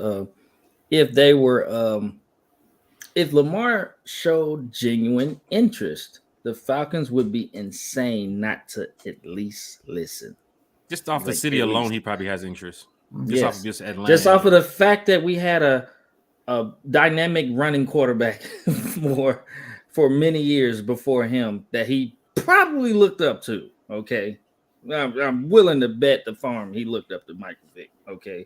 if they were, if Lamar showed genuine interest, the Falcons would be insane not to at least listen. Just off the city alone, he probably has interest. Yes. Off of just Atlanta. Just off of the fact that we had a dynamic running quarterback for many years before him that he probably looked up to. Okay. I'm willing to bet the farm he looked up to Michael Vick. Okay.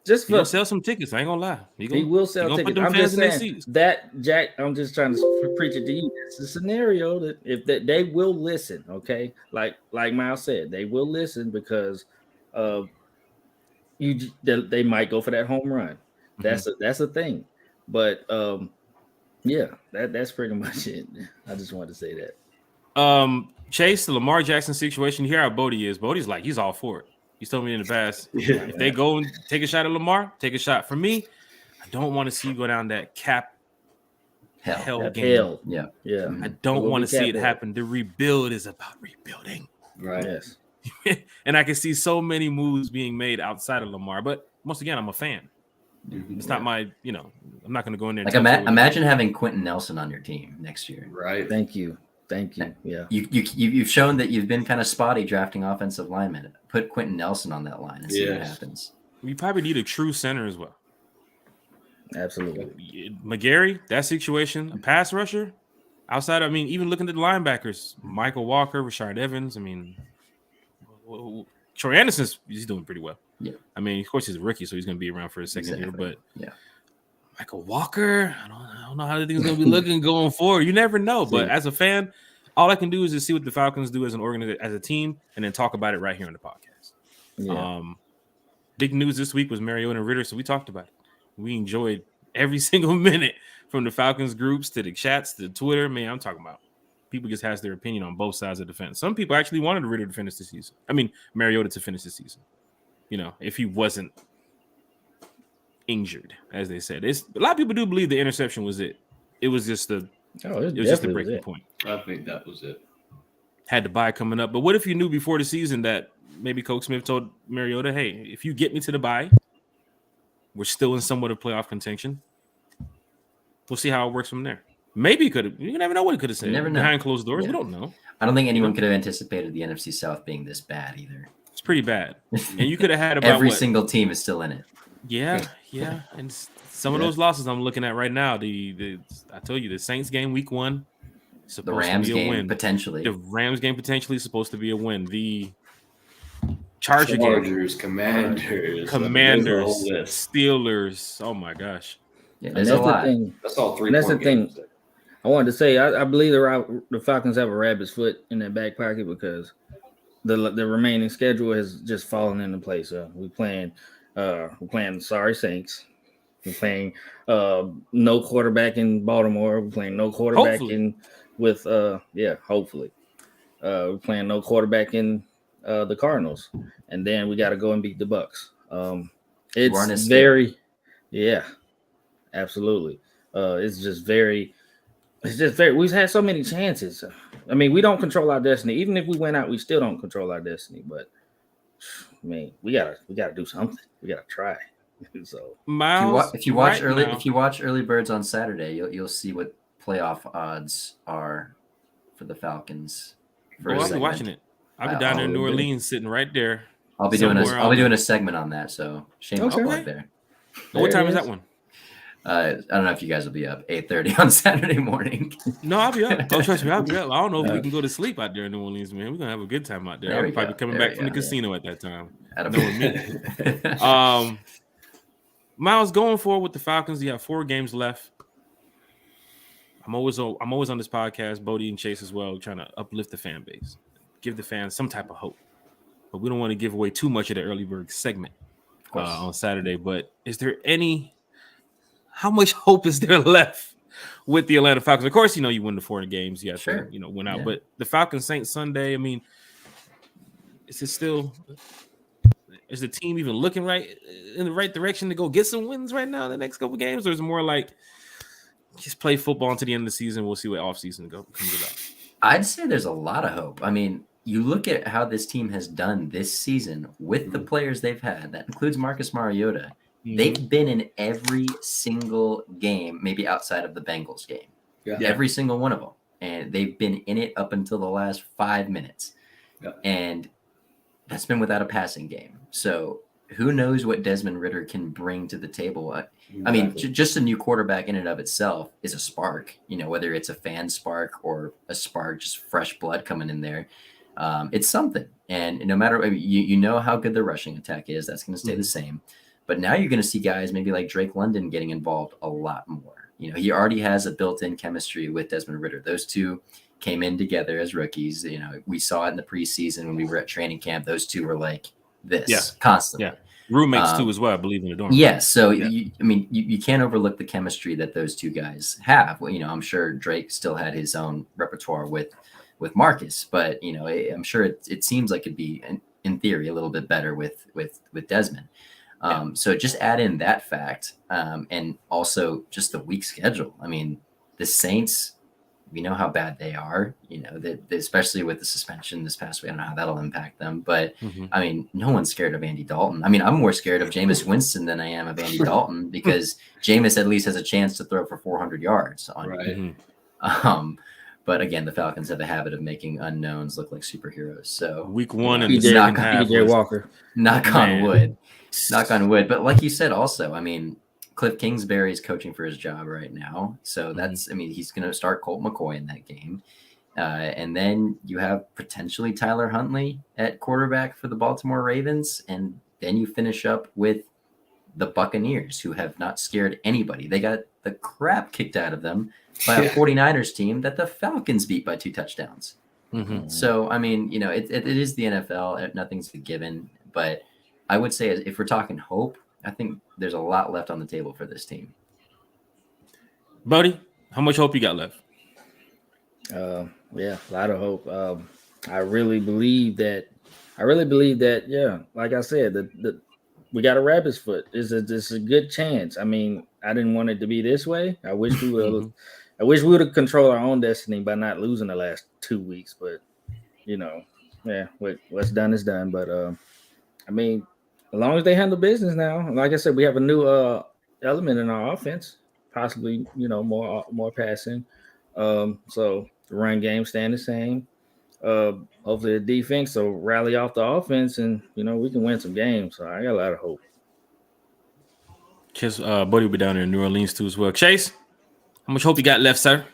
Just he'll sell some tickets. I ain't gonna lie. He will sell tickets. I'm just saying that, Jack. I'm just trying to preach it to you. It's a scenario that if they will listen, okay. Like Miles said, they will listen because they might go for that home run. That's a thing. But that's pretty much it. I just wanted to say that. Chase, the Lamar Jackson situation. You hear how Bodie is. Bodie's like, he's all for it. He's told me in the past, if they go and take a shot at Lamar, take a shot. For me, I don't want to see you go down that cap hell game. Yeah. I don't want to see it happen. The rebuild is about rebuilding. Right. Yes. And I can see so many moves being made outside of Lamar. But once again, I'm a fan. It's not my, I'm not going to go in there. Like imagine having Quentin Nelson on your team next year. Right. Thank you. Yeah. You've shown that you've been kind of spotty drafting offensive linemen. Put Quentin Nelson on that line and see what happens. We probably need a true center as well. Absolutely. McGarry, that situation, a pass rusher. Outside, even looking at the linebackers, Michael Walker, Rashard Evans. Troy Anderson's he's doing pretty well. Yeah. Of course he's a rookie, so he's going to be around for a second here. But yeah, Michael Walker, I don't know how the thing's going to be looking going forward. You never know. But as a fan, all I can do is just see what the Falcons do as an organization, as a team, and then talk about it right here on the podcast. Yeah. Big news this week was Mariota and Ridder, so we talked about it. We enjoyed every single minute, from the Falcons groups to the chats to Twitter. Man, I'm talking about people just has their opinion on both sides of the fence. Some people actually wanted Ridder to finish the season. Mariota to finish the season. If he wasn't injured, as they said. A lot of people do believe the interception was it. It was just the breaking point. I think that was it. Had the bye coming up. But what if you knew before the season that maybe Coach Smith told Mariota, hey, if you get me to the bye, we're still in somewhat of playoff contention. We'll see how it works from there. Maybe he could have. You never know what he could have said. Never know. Behind closed doors, we don't know. I don't think anyone could have anticipated the NFC South being this bad either. It's pretty bad. And you could have had about every single team is still in it. Yeah. And some of those losses I'm looking at right now. I told you the Saints game week 1. The Rams to be a game win. potentially. The Rams game potentially is supposed to be a win. The Chargers, Commanders, Steelers. Oh my gosh. Yeah, there's a lot. That's all 3. And that's the thing. I wanted to say I believe the Falcons have a rabbit's foot in their back pocket because the remaining schedule has just fallen into place. We're playing sorry Saints. We're playing no quarterback in Baltimore. We're playing no quarterback hopefully. We're playing no quarterback in the Cardinals, and then we got to go and beat the Bucks. It's very, absolutely. It's just very. We've had so many chances. I mean, we don't control our destiny. Even if we went out, we still don't control our destiny. But I mean, we gotta do something. We gotta try. So Miles, if you watch right early birds on Saturday, you'll see what playoff odds are for the Falcons. now, I'll be watching it. I'll be down there in New Orleans, sitting right there. I'll be doing a segment on that. So shameless plug there. What time is that one? I don't know if you guys will be up 8:30 on Saturday morning. No, I'll be up. Oh, trust me, I'll be up. I don't know if we can go to sleep out there in New Orleans, man. We're gonna have a good time out there. I'll probably be coming back from the casino at that time. Me. Miles, going forward with the Falcons, you have 4 games left. I'm always on this podcast, Bodie and Chase as well, trying to uplift the fan base, give the fans some type of hope. But we don't want to give away too much of the early bird segment on Saturday. But is there how much hope is there left with the Atlanta Falcons? Of course, you win the 4 games. You have to, win out. Yeah. But the Falcons Saints Sunday, I mean, is the team even looking right in the right direction to go get some wins right now in the next couple of games? Or is it more like just play football until the end of the season? We'll see what offseason comes about. I'd say there's a lot of hope. I mean, you look at how this team has done this season with the players they've had. That includes Marcus Mariota. They've been in every single game, maybe outside of the Bengals game. Yeah. Every single one of them. And they've been in it up until the last 5 minutes. Yeah. And that's been without a passing game. So who knows what Desmond Ridder can bring to the table. I mean, just a new quarterback in and of itself is a spark, whether it's a fan spark or a spark, just fresh blood coming in there. It's something. And no matter, you know how good the rushing attack is, that's going to stay the same. But now you're going to see guys maybe like Drake London getting involved a lot more. He already has a built-in chemistry with Desmond Ridder. Those two came in together as rookies. We saw it in the preseason when we were at training camp. Those two were like this constantly. Yeah. Roommates too as well, I believe, in the dorm. Yes. So, you can't overlook the chemistry that those two guys have. Well, I'm sure Drake still had his own repertoire with Marcus, but, I'm sure it seems like it'd be, in theory, a little bit better with Desmond. So just add in that fact and also just the weak schedule. I mean, the Saints, we know how bad they are, especially with the suspension this past week. I don't know how that'll impact them, but I mean, no one's scared of Andy Dalton. I mean, I'm more scared of Jameis Winston than I am of Andy Dalton because Jameis at least has a chance to throw for 400 yards on you. But again, the Falcons have a habit of making unknowns look like superheroes. So week 1 and the second half, Walker. Knock on wood. But like you said, also, I mean, Cliff Kingsbury is coaching for his job right now. So that's, he's going to start Colt McCoy in that game. And then you have potentially Tyler Huntley at quarterback for the Baltimore Ravens. And then you finish up with the Buccaneers, who have not scared anybody. They got the crap kicked out of them by a 49ers team that the Falcons beat by 2 touchdowns. So, I mean, it is the NFL. Nothing's a given. But I would say if we're talking hope, I think there's a lot left on the table for this team. Buddy, how much hope you got left? A lot of hope. I really believe that. Yeah, like I said, we got a rabbit's foot. It's a good chance. I mean, I didn't want it to be this way. I wish we would. I wish we would have controlled our own destiny by not losing the last 2 weeks. But what's done is done. But I mean, as long as they handle business now, like I said, we have a new element in our offense, possibly more passing. So the run game staying the same. Hopefully the defense will rally off the offense, and we can win some games. So I got a lot of hope. Chase, Buddy will be down there in New Orleans too as well. Chase, how much hope you got left, sir?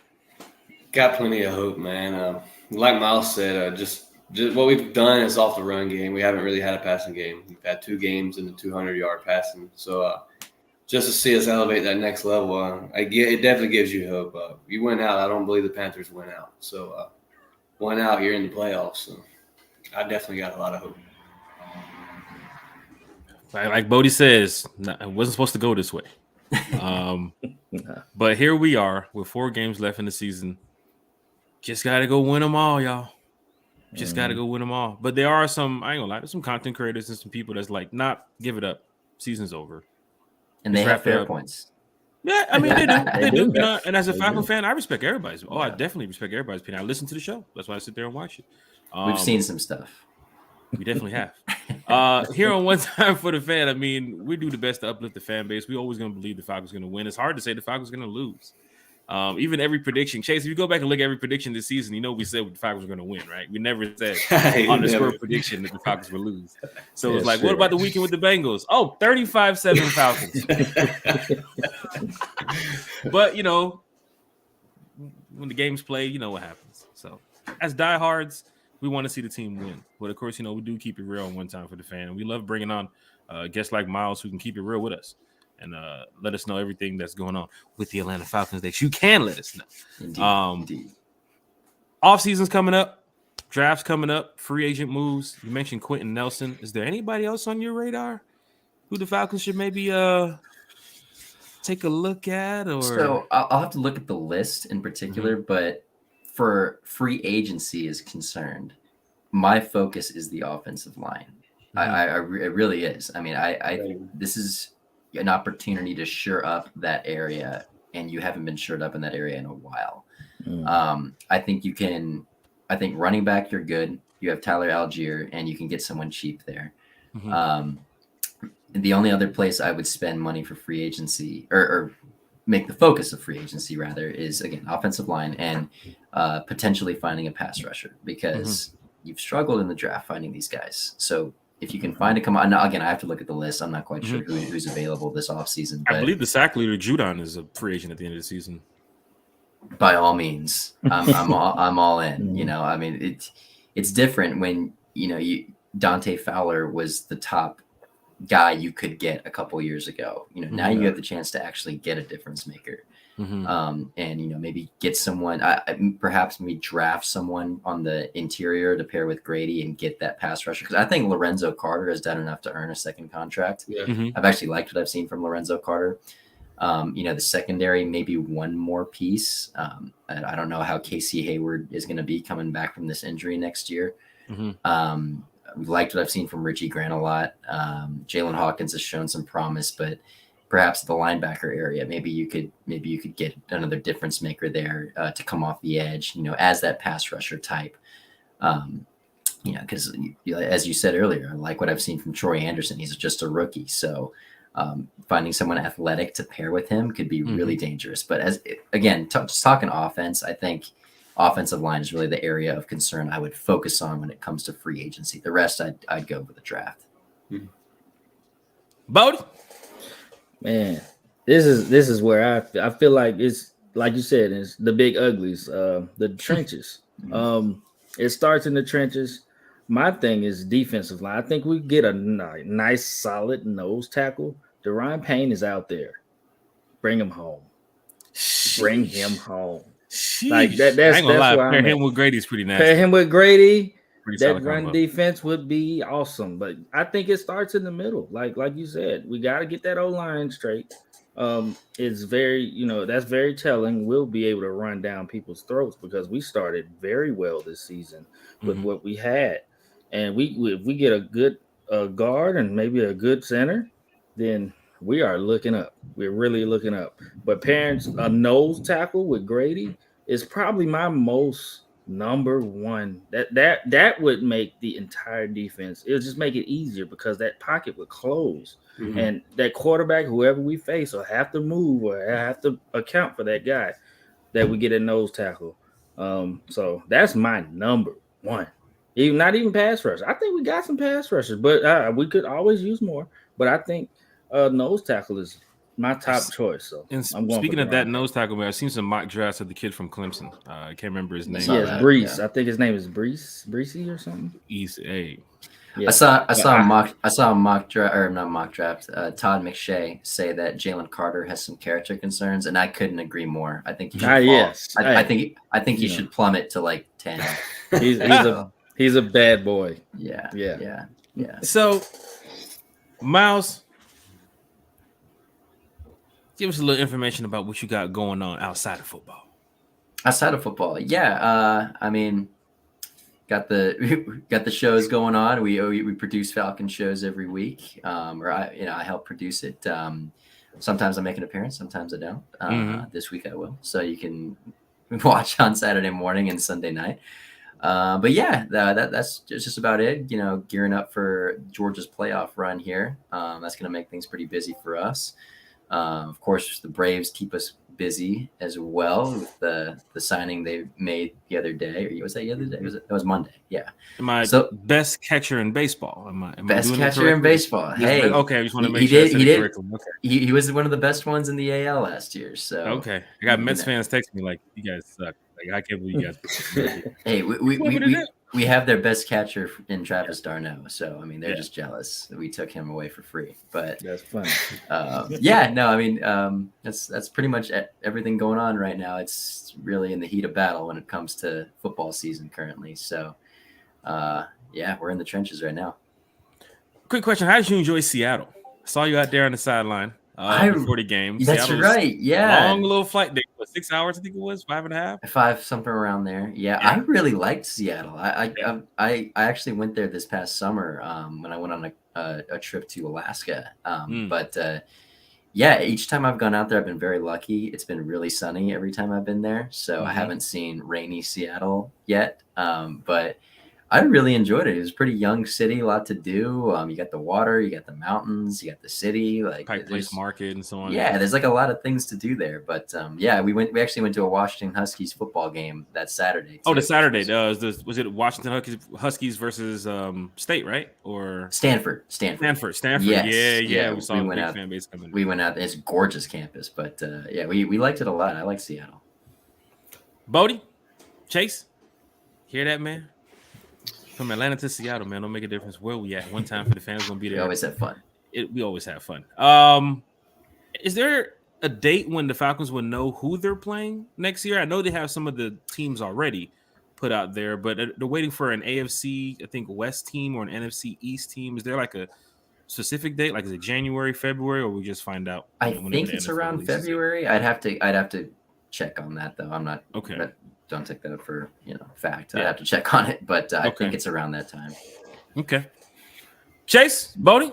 Got plenty of hope, man. Like Miles said, just what we've done is off the run game. We haven't really had a passing game. We've had 2 games in the 200-yard passing. So just to see us elevate that next level, it definitely gives you hope. You went out. I don't believe the Panthers went out. So went out, you're in the playoffs. So I definitely got a lot of hope. Like Bodie says, it wasn't supposed to go this way. But here we are with 4 games left in the season. Just got to go win them all, y'all. Just got to go win them all. But there are some, I ain't gonna lie, there's some content creators and some people that's like, nah, give it up. Season's over. And they have fair points. Yeah, I mean they do. They do. do. You know, and as a They Falcon do. fan, I respect everybody's. Oh, I Yeah. definitely respect everybody's opinion. I listen to the show. That's why I sit there and watch it. We've seen some stuff. We definitely have. Here on One Time for the Fan, I mean, we do the best to uplift the fan base. We always going to believe the Falcons going to win. It's hard to say the Falcons going to lose. Even every prediction, Chase, if you go back and look at every prediction this season, you know we said the Falcons were going to win, right? We never said on the score prediction that the Falcons would lose. So it's like, what about the weekend with the Bengals? Oh, 35-7 Falcons. But, you know, when the game's played, you know what happens. So as diehards, we want to see the team win. But, of course, you know, we do keep it real on One Time for the Fan. We love bringing on guests like Miles who can keep it real with us and let us know everything that's going on with the Atlanta Falcons that you can let us know. Indeed. Off season's coming up, drafts coming up, free agent moves. You mentioned Quentin Nelson. Is there anybody else on your radar who the Falcons should maybe take a look at? Or So I'll have to look at the list in particular, but for free agency is concerned, my focus is the offensive line. It really is. I mean, this is an opportunity to shore up that area, and you haven't been shored up in that area in a while. I think running back, you're good. You have Tyler Algier, and you can get someone cheap there. The only other place I would spend money for free agency or make the focus of free agency rather is, again, offensive line and potentially finding a pass rusher, because you've struggled in the draft finding these guys. So if you can find again, I have to look at the list. I'm not quite sure who's available this offseason. I believe the sack leader, Judon, is a free agent at the end of the season. By all means, I'm all in. You know, I mean, it's different when, you know, Dante Fowler was the top guy you could get a couple years ago. You know, now you have the chance to actually get a difference maker. And, you know, maybe get someone, perhaps maybe draft someone on the interior to pair with Grady and get that pass rusher. Because I think Lorenzo Carter has done enough to earn a second contract. I've actually liked what I've seen from Lorenzo Carter. You know, the secondary, maybe one more piece. I don't know how Casey Hayward is going to be coming back from this injury next year. Liked what I've seen from Richie Grant a lot. Jalen Hawkins has shown some promise, but perhaps the linebacker area, maybe you could get another difference maker there to come off the edge, you know, as that pass rusher type. You know, because as you said earlier, I like what I've seen from Troy Anderson. He's just a rookie, so finding someone athletic to pair with him could be really dangerous. But just talking offense, I think offensive line is really the area of concern I would focus on when it comes to free agency. The rest, I'd go with the draft. Bodie? Man, this is where I feel like it's, like you said, it's the big uglies, the trenches. It starts in the trenches. My thing is defensive line. I think we get a nice, solid nose tackle. Deron Payne is out there. Bring him home. Bring him home. Like that's I ain't gonna lie. where Pair I'm him at. with Grady's pretty nasty. Pair him with Grady. Pretty That solid run combo. defense would be awesome, but I think it starts in the middle. Like you said, we got to get that O-line straight. It's very, you know, that's very telling. We'll be able to run down people's throats because we started very well this season with what we had, and if we get a good guard and maybe a good center, then we are looking up. We're really looking up. But a nose tackle with Grady is probably my most number one. That would make the entire defense. It'll just make it easier because that pocket would close, and that quarterback, whoever we face, will have to move or have to account for that guy that we get a nose tackle. So that's my number one. Not even pass rush. I think we got some pass rushers, but we could always use more. But I think nose tackle is my top choice. So And speaking of that nose tackle, man, I've seen some mock drafts of the kid from Clemson. I can't remember his name. Yes, Brees. Yeah. I think his name is Breesy or something. Yeah. I saw a mock draft, or not mock draft. Todd McShay say that Jalen Carter has some character concerns, and I couldn't agree more. I think he should I think he should plummet to like 10. He's a bad boy. Yeah. So, Miles, give us a little information about what you got going on outside of football. Outside of football, yeah. I mean, got the shows going on. We produce Falcon shows every week, or I help produce it. sometimes I make an appearance, sometimes I don't. This week I will. So you can watch on Saturday morning and Sunday night. But yeah, that's just about it. You know, gearing up for Georgia's playoff run here. That's going to make things pretty busy for us. Of course, the Braves keep us busy as well with the signing they made the other day. Or was that the other day? It was Monday. Yeah. Am I So best catcher in baseball? Am I best doing it catcher in correctly? baseball? Hey, okay. I just want to he make sure I did. said He it did. correctly. Okay. He was one of the best ones in the AL last year. So Okay. I got Mets know. fans texting me like, "You guys suck." Like, I can't believe you guys. Hey, we have their best catcher in Travis d'Arnaud, so I mean they're just jealous that we took him away for free. But That's funny. yeah, no, I mean that's pretty much everything going on right now. It's really in the heat of battle when it comes to football season currently. So yeah, we're in the trenches right now. Quick question: how did you enjoy Seattle? I saw you out there on the sideline before the game. That's Seattle's right. Yeah, long little flight day. What, 6 hours? I think it was 5.5. 5 something around there. Yeah, I really liked Seattle. I actually went there this past summer when I went on a trip to Alaska. But yeah, each time I've gone out there, I've been very lucky. It's been really sunny every time I've been there, so I haven't seen rainy Seattle yet. But I really enjoyed it. It was a pretty young city, a lot to do. You got the water, you got the mountains, you got the city, like Pike Place Market and so on. Yeah, there's like a lot of things to do there. But yeah, we actually went to a Washington Huskies football game that Saturday. Oh, the Saturday. Was it Washington Huskies versus State, right? Or Stanford. Stanford. Yes. Yeah. We saw a big fan base coming. We went out. It's a gorgeous campus, but yeah, we liked it a lot. I like Seattle. Bodie, Chase, hear that, man? From Atlanta to Seattle, man, don't make a difference where we at. One time for the fans gonna be there. We always have fun. We always have fun. Is there a date when the Falcons will know who they're playing next year? I know they have some of the teams already put out there, but they're waiting for an AFC, I think, West team or an NFC East team. Is there like a specific date? Like, is it January, February, or we just find out? I think it's around February. I'd have to check on that though. I'm not okay. Don't take that for fact. Yeah. I have to check on it, but I think it's around that time. Okay. Chase, Bodie,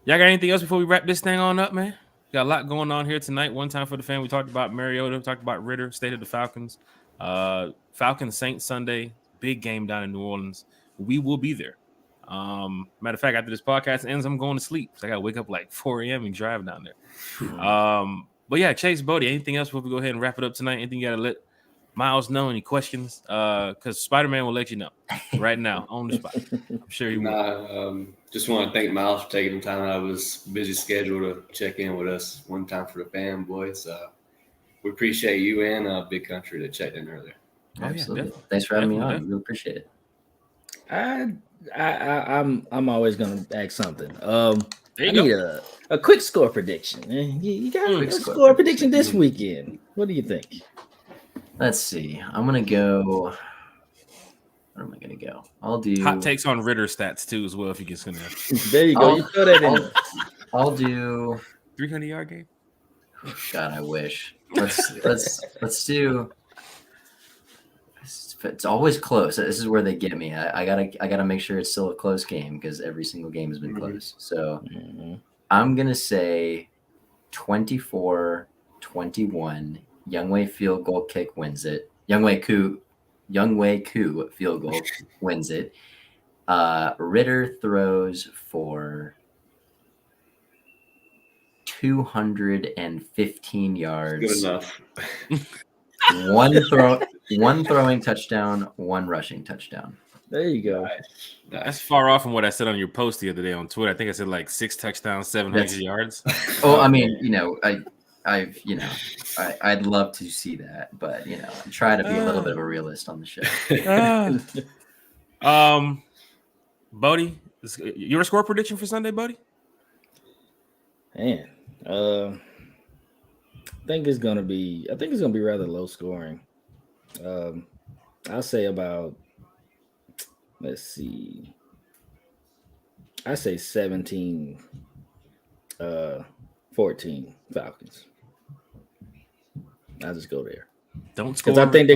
y'all got anything else before we wrap this thing on up, man? Got a lot going on here tonight. One time for the fan. We talked about Mariota, talked about Ritter, state of the Falcons. Falcons Saints Sunday, big game down in New Orleans. We will be there. Matter of fact, after this podcast ends, I'm going to sleep. So I gotta wake up like 4 a.m. and drive down there. But yeah, Chase, Bodie, anything else before we go ahead and wrap it up tonight? Anything you gotta let Miles know? Any questions? Because Spider-Man will let you know right now on the spot. I'm sure he will. Just want to thank Miles for taking the time out of his busy schedule to check in with us one time for the fanboys. We appreciate you and Big Country that checked in earlier. Absolutely. Thanks for having me on. I really appreciate it. I'm always gonna ask something. I need a quick score prediction. You got a score prediction this weekend. What do you think? Let's see. I'm gonna go. Where am I gonna go? I'll do hot takes on Ritter stats too as well. If you get gonna. There you go. You throw that in. I'll do 300-yard game. God, I wish. Let's do. It's always close. This is where they get me. I gotta make sure it's still a close game because every single game has been close. So I'm gonna say 24-21. Youngway field goal kick wins it. Youngway Koo field goal wins it. Ritter throws for 215 yards. Good enough. One throwing touchdown, one rushing touchdown. There you go. Nice. That's far off from what I said on your post the other day on Twitter. I think I said like 6 touchdowns, 700 yards. Oh, I mean, I'd love to see that, but I try to be a little bit of a realist on the show. Bodie, your score prediction for Sunday, Bodie? Man, I think it's gonna be rather low scoring. I'll say about, let's see, I say 17-14 Falcons. I'll just go there. Don't score. Because I think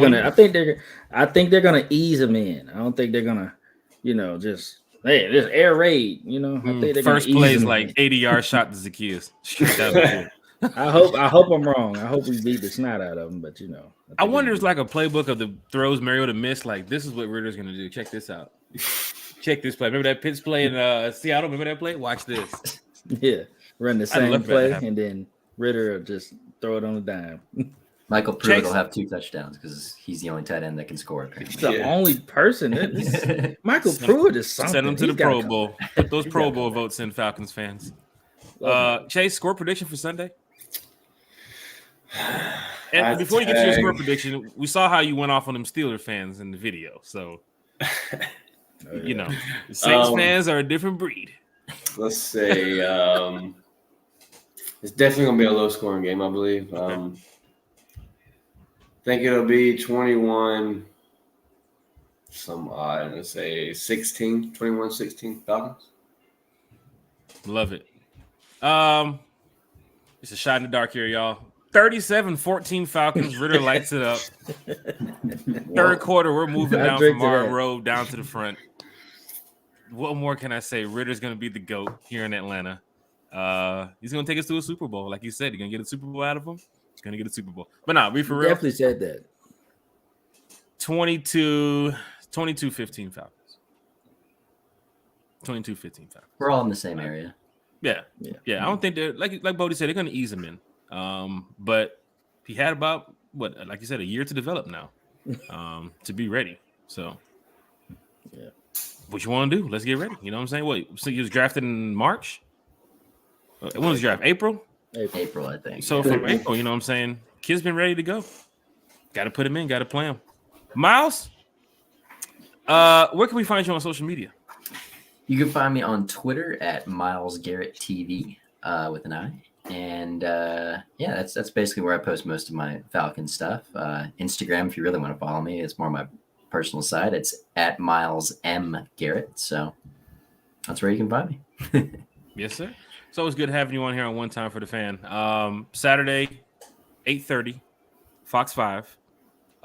they're gonna ease them in. I don't think they're gonna, just Hey, this air raid, you know. I think they're First gonna play ease is them. like 80-yard shot to Zacchaeus. Straight down the field. I hope I'm wrong. I hope we beat the snot out of them, but you know. I wonder if it's like a playbook of the throws Mariota missed. Like, this is what Ritter's gonna do. Check this out. Check this play. Remember that Pitts play in Seattle? Remember that play? Watch this. Yeah, run the I'd same love that to play, happen. and then Ritter will just throw it on the dime. Michael Pruitt Chase- will have 2 touchdowns because he's the only tight end that can score. He's Apparently. the Yeah. only person. Michael Pruitt is something. Send them to He's the gotta Pro come. Bowl. Put those He's Pro gotta Bowl come. votes in, Falcons fans. Love Chase, score prediction for Sunday? I And before you get to your score tag- prediction, we saw how you went off on them Steeler fans in the video. So, Oh, you yeah. know, the Saints Um, fans are a different breed. Let's say it's definitely gonna be a low scoring game, I believe. I think it'll be 21 some odd. Let's say 21-16 Falcons. Love it. It's a shot in the dark here, y'all. 37-14 Falcons. Ritter lights it up. Third quarter, we're moving I down drink from to our that. road down to the front. What more can I say? Ritter's going to be the GOAT here in Atlanta. He's going to take us to a Super Bowl. Like you said, you're going to get a Super Bowl out of him. He's going to get a Super Bowl. But nah, be for real. Definitely said that. 22-15 Falcons. 22-15 Falcons. We're all in the same area. Yeah. I don't think they're like Bodie said, they're going to ease him in. But he had about like you said, a year to develop now, to be ready. So, Yeah. what you want to do? Let's get ready. You know what I'm saying? What? So he was drafted in March. When was he drafted? April. April, I think. So from April, you know what I'm saying? Kid's been ready to go. Got to put him in. Got to play him. Miles, where can we find you on social media? You can find me on Twitter at Miles Garrett TV with an I. And yeah, that's basically where I post most of my Falcon stuff. Instagram, if you really want to follow me, it's more my personal side. It's at Miles M Garrett. So that's where you can find me. Yes, sir. It's always good having you on here on One Time for the Fan. Saturday, 8:30, Fox 5,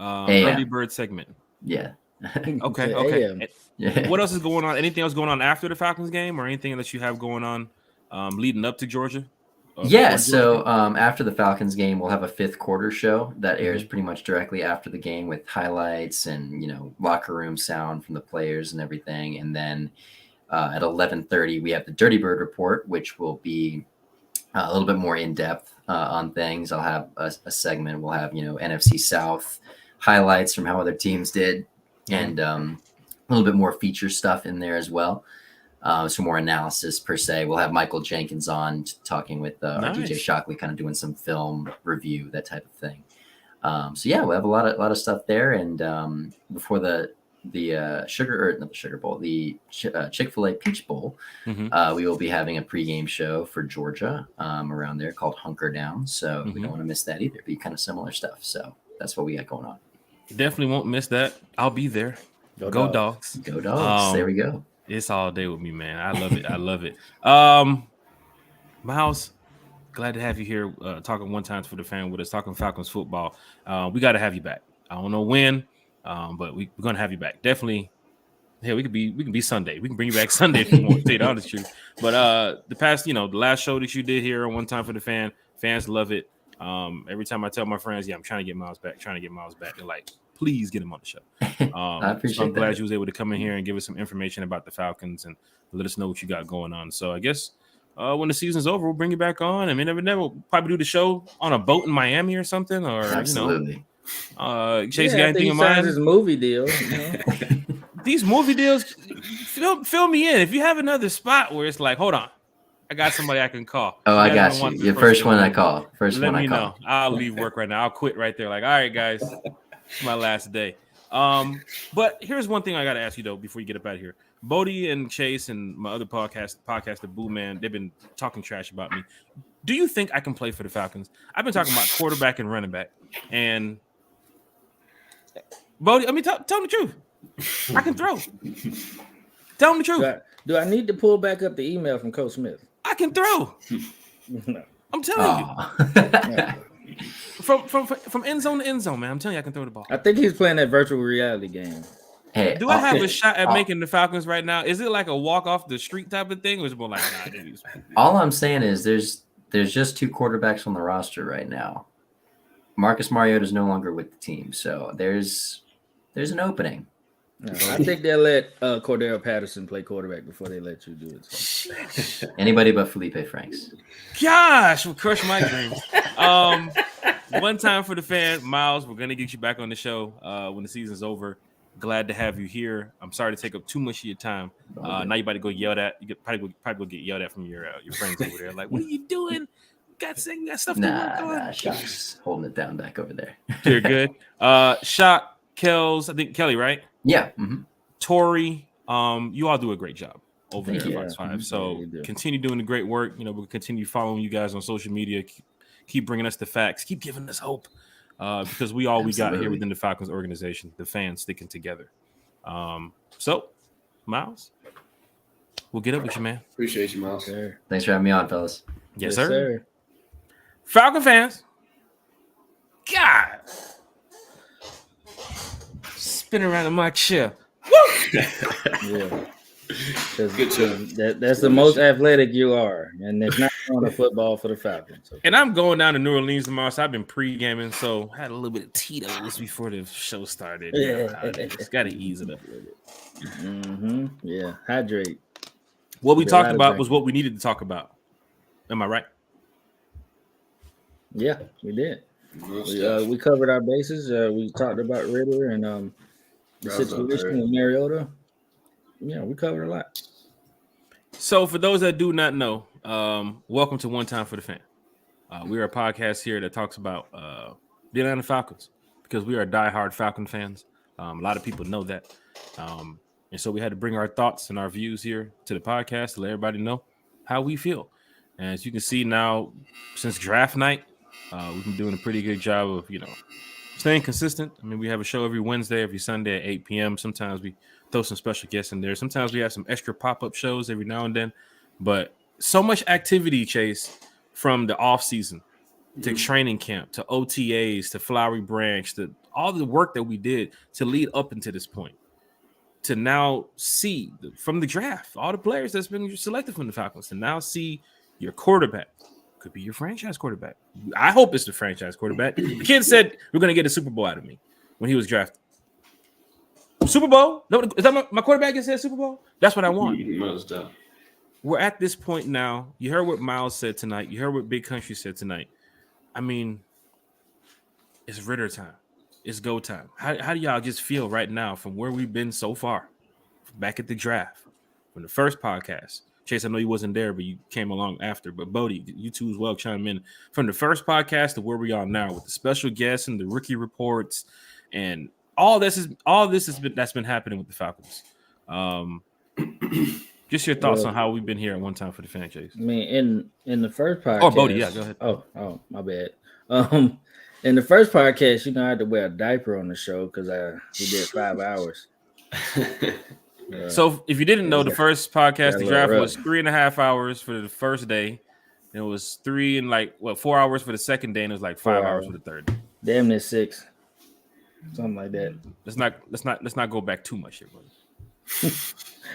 early bird segment. Yeah. Okay. Yeah, Okay. AM. Yeah. What else is going on? Anything else going on after the Falcons game, or anything that you have going on leading up to Georgia? Yeah, before so Georgia? after the Falcons game, we'll have a fifth quarter show that airs pretty much directly after the game with highlights and, you know, locker room sound from the players and everything. And then at 11:30, we have the Dirty Bird Report, which will be a little bit more in depth on things. I'll have a segment. We'll have, you know, NFC South highlights from how other teams did, and a little bit more feature stuff in there as well. Some more analysis per se. We'll have Michael Jenkins on talking with our DJ Nice. Shockley, kind of doing some film review, that type of thing. So yeah, we'll have a lot of stuff there. And before the Sugar Bowl, the Chick-fil-A Peach Bowl, we will be having a pregame show for Georgia around there called Hunker Down. So we don't want to miss that either. Be kind of similar stuff. So that's what we got going on. Definitely won't miss that. I'll be there. Go dogs. Go Dogs. There we go. It's all day with me, man. I love it. I love it. Miles, glad to have you here talking One Time for the Fan with us, talking Falcons football. We got to have you back. I don't know when, but we're gonna have you back. Definitely. Yeah, we can be Sunday. We can bring you back Sunday if you want. To tell you the honest truth. But the last show that you did here on One Time for the Fan, fans love it. Every time I tell my friends, I'm trying to get Miles back. They're like, please get him on the show. I appreciate so I'm glad that. you was able to come in here and give us some information about the Falcons and let us know what you got going on. So I guess when the season's over, we'll bring you back on. I mean, never we'll probably do the show on a boat in Miami or something, or Absolutely. Chase, you got after anything he in signs mind? his movie deal. You know? These movie deals, fill me in. If you have another spot where it's like, hold on, I got somebody I can call. Oh, I guys got don't want you. the Your first one I one. call. Let me know. I'll leave work right now. I'll quit right there. Like, all right, guys, it's my last day. But here's one thing I got to ask you though before you get up out of here. Bodie and Chase and my other podcaster Boo Man, they've been talking trash about me. Do you think I can play for the Falcons? I've been talking about quarterback and running back. And Bodie, I mean, tell them the truth. I can throw. Tell them the truth. Do I need to pull back up the email from Coach Smith? I can throw. No. I'm telling you. Oh. From end zone to end zone, man. I'm telling you, I can throw the ball. I think he's playing that virtual reality game. Hey, Do I have a shot at making the Falcons right now? Is it like a walk off the street type of thing, or is it more like all I'm saying is there's just 2 quarterbacks on the roster right now. Marcus Mariota is no longer with the team, so there's an opening. No, I think they'll let Cordell Patterson play quarterback before they let you do it. So. Anybody but Felipe Franks. Gosh, we'll crush my dreams. One time for the fan, Miles. We're gonna get you back on the show when the season's over. Glad to have you here. I'm sorry to take up too much of your time. Now you about to go yelled at. You probably go get yelled at from your friends over there. Like, what are you doing? Got stuff to work on. Nah, Shock's holding it down back over there. You're good. Shock, Kels, I think Kelly, right? Yeah. Mm-hmm. Tori, you all do a great job over Thank there you. at Fox 5. So Yeah, continue doing the great work. We'll continue following you guys on social media. Keep bringing us the facts. Keep giving us hope. Because we got here within the Falcons organization, the fans sticking together. So, Miles, we'll get up with you, man. Appreciate you, Miles. Sure. Thanks for having me on, fellas. Yes, sir. Falcon fans, God, spin around in my chair. Yeah. That's the most athletic you are, and it's not on the football for the Falcons. So. And I'm going down to New Orleans tomorrow, so I've been pre-gaming, so I had a little bit of Tito's before the show started. Just got to ease it up a little bit. Mm-hmm. Yeah, hydrate. What we talked about was what we needed to talk about. Am I right? Yeah, we did. We covered our bases. We talked about Ritter and the situation with Mariota. Yeah, we covered a lot. So for those that do not know, welcome to One Time for the Fan. We're a podcast here that talks about the Atlanta Falcons because we are diehard Falcon fans. A lot of people know that. And so we had to bring our thoughts and our views here to the podcast to let everybody know how we feel. And as you can see now, since draft night, we've been doing a pretty good job of, staying consistent. I mean, we have a show every Wednesday, every Sunday at 8 p.m. Sometimes we throw some special guests in there. Sometimes we have some extra pop-up shows every now and then. But so much activity, Chase, from the off-season to training camp to OTAs to Flowery Branch to all the work that we did to lead up into this point. To now see from the draft, all the players that's been selected from the Falcons, to now see your quarterback. Could be your franchise quarterback. I hope it's the franchise quarterback. The kid said we're going to get a Super Bowl out of me when he was drafted. Super Bowl? No, is that my quarterback that said Super Bowl? That's what I want. We're at this point now. You heard what Miles said tonight. You heard what Big Country said tonight. I mean, it's Ritter time. It's go time. How do y'all just feel right now from where we've been so far? Back at the draft, from the first podcast. Chase, I know you wasn't there, but you came along after. But Bodie, you two as well chime in. From the first podcast to where we are now with the special guests and the rookie reports and all this that's been happening with the Falcons. Just your thoughts on how we've been here at One Time for the Fan, Chase. I mean, in the first podcast. Oh, Bodie, yeah, go ahead. Oh, my bad. In the first podcast, I had to wear a diaper on the show because we did 5 hours. So if you didn't know, the first podcast, the draft was 3.5 hours for the first day. It was 4 hours for the second day, and it was like 5 hours for the third. Damn near 6. Something like that. Let's not go back too much here, buddy.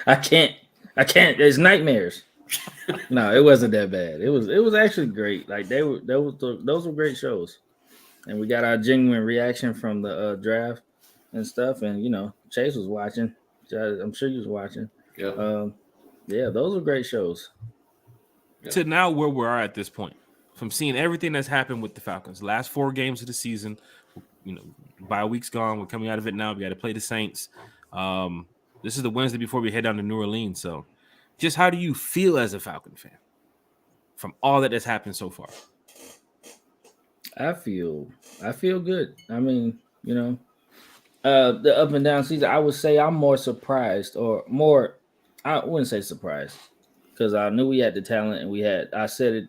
I can't. There's nightmares. No, it wasn't that bad. It was actually great. Like those were great shows. And we got our genuine reaction from the draft and stuff. And Chase was watching. I'm sure he was watching. Yeah. Those were great shows. Yeah. To now where we are at this point, from seeing everything that's happened with the Falcons, last 4 games of the season, bye week's gone. We're coming out of it now. We got to play the Saints. This is the Wednesday before we head down to New Orleans. So, just how do you feel as a Falcon fan from all that has happened so far? I feel good. I mean, the up and down season, I would say I'm more surprised I wouldn't say surprised because I knew we had the talent and I said it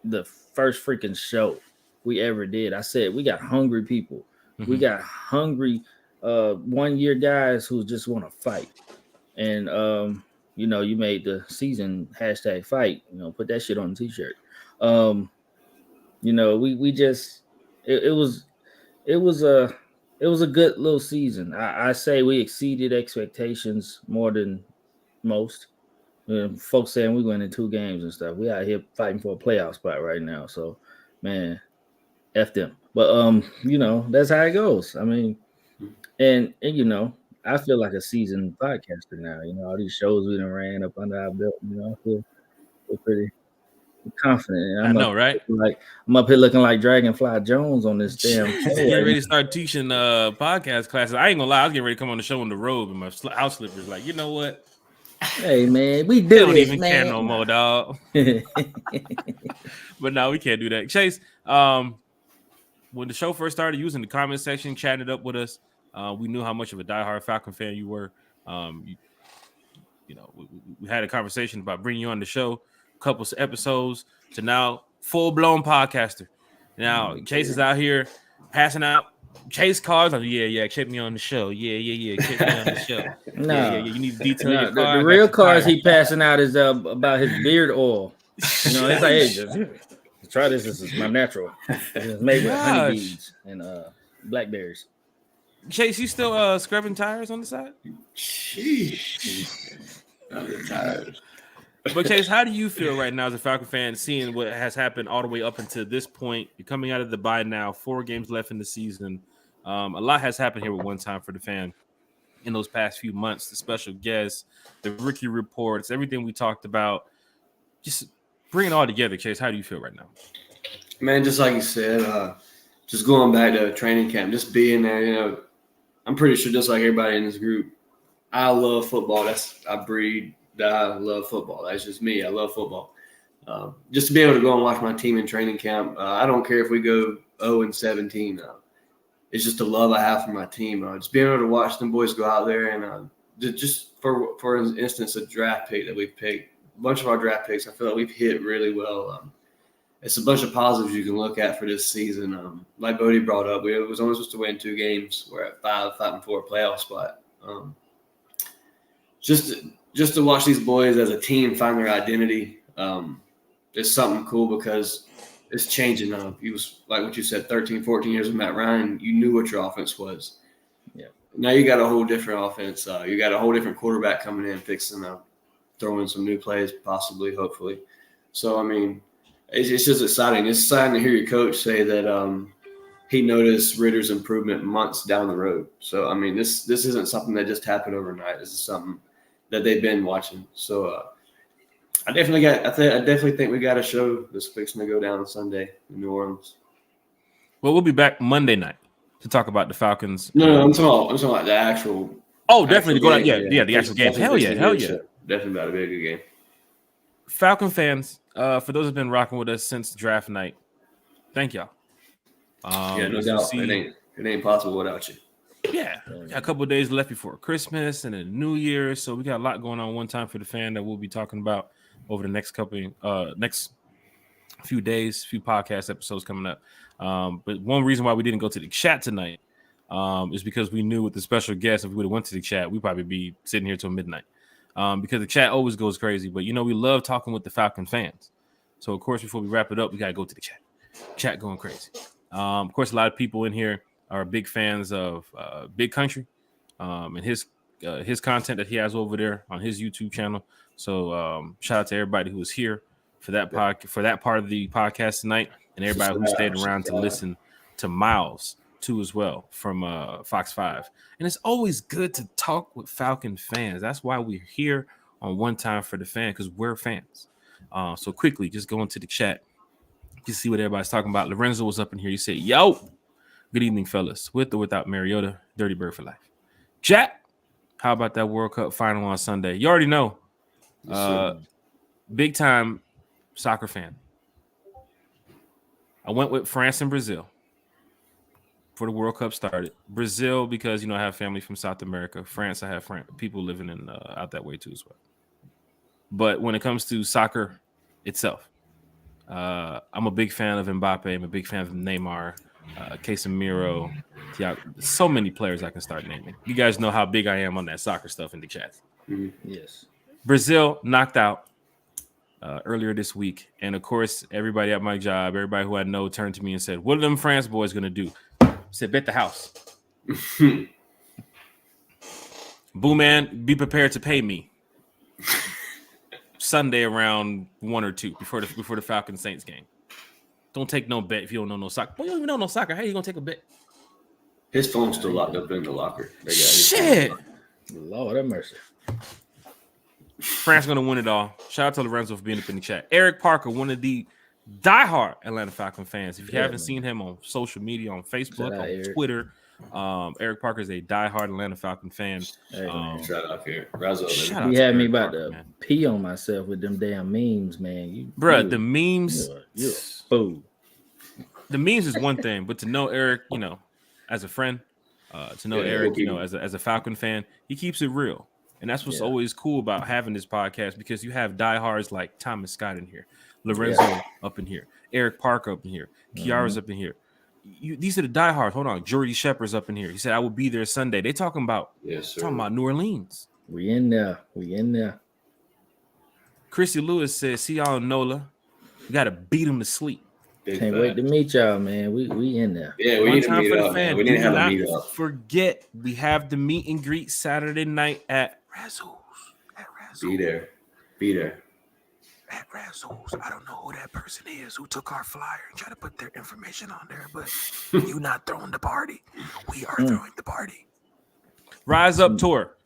the first freaking show we ever did. I said, we got hungry people. Mm-hmm. We got hungry 1-year guys who just want to fight. And, you made the season #fight, put that shit on the t-shirt. We just, it was it was a good little season. I say we exceeded expectations more than most. Folks saying we went in 2 games and stuff. We out here fighting for a playoff spot right now. So, man, F them. But that's how it goes. I mean, and I feel like a seasoned podcaster now. All these shows we done ran up under our belt. I feel pretty confident. And I know, right? I'm up here looking like Dragonfly Jones on this damn show. Getting ready to start teaching podcast classes. I ain't gonna lie, I was getting ready to come on the show in the robe and my house slippers. Like, you know what? Hey man, we They do don't this, even man. care no more, dog. But no, we can't do that. Chase, when the show first started, you was in the comment section chatting it up with us. We knew how much of a diehard Falcon fan you were. We had a conversation about bringing you on the show, a couple of episodes to now full-blown podcaster. Now Chase is out here passing out Chase cards. Like, yeah, check me on the show. Yeah, check me on the show. Yeah. You need to detail your card. The real cards he passing out is about his beard oil. It's like, hey, just try this. This is my natural. It's made with honeybees and blackberries. Chase, you still scrubbing tires on the side? Sheesh. I'm tired. But Chase, how do you feel right now as a Falcon fan, seeing what has happened all the way up until this point? You're coming out of the bye now, 4 games left in the season. A lot has happened here with One Time for the Fan in those past few months. The special guests, the rookie reports, everything we talked about. Just bring it all together, Chase. How do you feel right now? Man, just like you said, just going back to training camp, just being there, I'm pretty sure just like everybody in this group, I love football. I breed that I love football. That's just me. I love football. Just to be able to go and watch my team in training camp, I don't care if we go 0-17. It's just the love I have for my team. Just being able to watch them boys go out there and just for instance, a draft pick that we've picked, a bunch of our draft picks, I feel like we've hit really well. It's a bunch of positives you can look at for this season. Like Bodie brought up, we was only supposed to win 2 games. We're at 5 for a playoff spot. Just to watch these boys as a team find their identity is something cool because it's changing. He was, like what you said, 13, 14 years with Matt Ryan. You knew what your offense was. Yeah. Now you got a whole different offense. You got a whole different quarterback coming in, fixing throwing some new plays, possibly, hopefully. So, I mean, it's just exciting. It's exciting to hear your coach say that he noticed Ritter's improvement months down the road. So, I mean, this isn't something that just happened overnight. This is something that they've been watching. So, I definitely think we got a show that's fixing to go down on Sunday in New Orleans. Well, we'll be back Monday night to talk about the Falcons. No, I'm talking about the actual. Oh, definitely go out. Yeah, the actual game. Hell yeah. Definitely about to be a good game. Falcon fans, for those who've been rocking with us since draft night, thank y'all. No doubt. It ain't possible without you. Yeah, a couple of days left before Christmas and then New Year's, so we got a lot going on. One Time for the Fan that we'll be talking about over the next few days, few podcast episodes coming up. But one reason why we didn't go to the chat tonight is because we knew with the special guest, if we would have went to the chat, we'd probably be sitting here till midnight. Because the chat always goes crazy, but we love talking with the Falcon fans. So of course, before we wrap it up, we gotta go to the chat. Chat going crazy. Of course, a lot of people in here are big fans of Big Country and his content that he has over there on his YouTube channel. So shout out to everybody who was here for that part of the podcast tonight, and everybody who stayed around to listen to Miles too as well from Fox 5. And it's always good to talk with Falcon fans. That's why we're here on One Time for the Fan, because we're fans. So quickly, just go into the chat. You see what everybody's talking about. Lorenzo was up in here. He said, yo, good evening, fellas. With or without Mariota, Dirty Bird for life. Jack, how about that World Cup final on Sunday? You already know. Big time soccer fan. I went with France and Brazil for the World Cup started. Brazil, because, I have family from South America. France, I have people living in out that way too as well. But when it comes to soccer itself, I'm a big fan of Mbappe. I'm a big fan of Neymar, Casemiro, Thiago. So many players I can start naming. You guys know how big I am on that soccer stuff in the chat. Mm-hmm. Yes. Brazil knocked out earlier this week. And, of course, everybody at my job, everybody who I know turned to me and said, what are them France boys going to do? I said, bet the house. Boo Man, be prepared to pay me Sunday around 1 or 2 before the Falcons Saints game. Don't take no bet if you don't know no soccer. Boy, you don't even know no soccer. How you gonna take a bet? His phone's still locked up in the locker. Shit. Lord have mercy. France gonna win it all. Shout out to Lorenzo for being up in the chat. Eric Parker, one of the diehard Atlanta Falcon fans. If you haven't seen him on social media, on Facebook, on Eric. Twitter, Eric Parker is a diehard Atlanta Falcon fan. Hey, shout out here, Razzo. You had me about to pee on myself with them damn memes, man. The memes. You're a fool. The memes is one thing, but to know Eric, as a friend, to know Eric, as a Falcon fan, he keeps it real. And that's what's always cool about having this podcast, because you have diehards like Thomas Scott in here, Lorenzo up in here, Eric Parker up in here, Kiara's up in here. These are the diehards. Hold on, Jordy Shepard's up in here. He said, "I will be there Sunday." They talking about New Orleans. We in there. Chrissy Lewis says, "See y'all in NOLA. We got to beat him to sleep." Can't wait to meet y'all, man. We in there. Yeah, we need to meet up. We need to have a meet up. Forget, we have the meet and greet Saturday night at Razzles. Be there. At Razzles. I don't know who that person is who took our flyer and tried to put their information on there, but you not throwing the party. We are throwing the party. Rise Up Tour.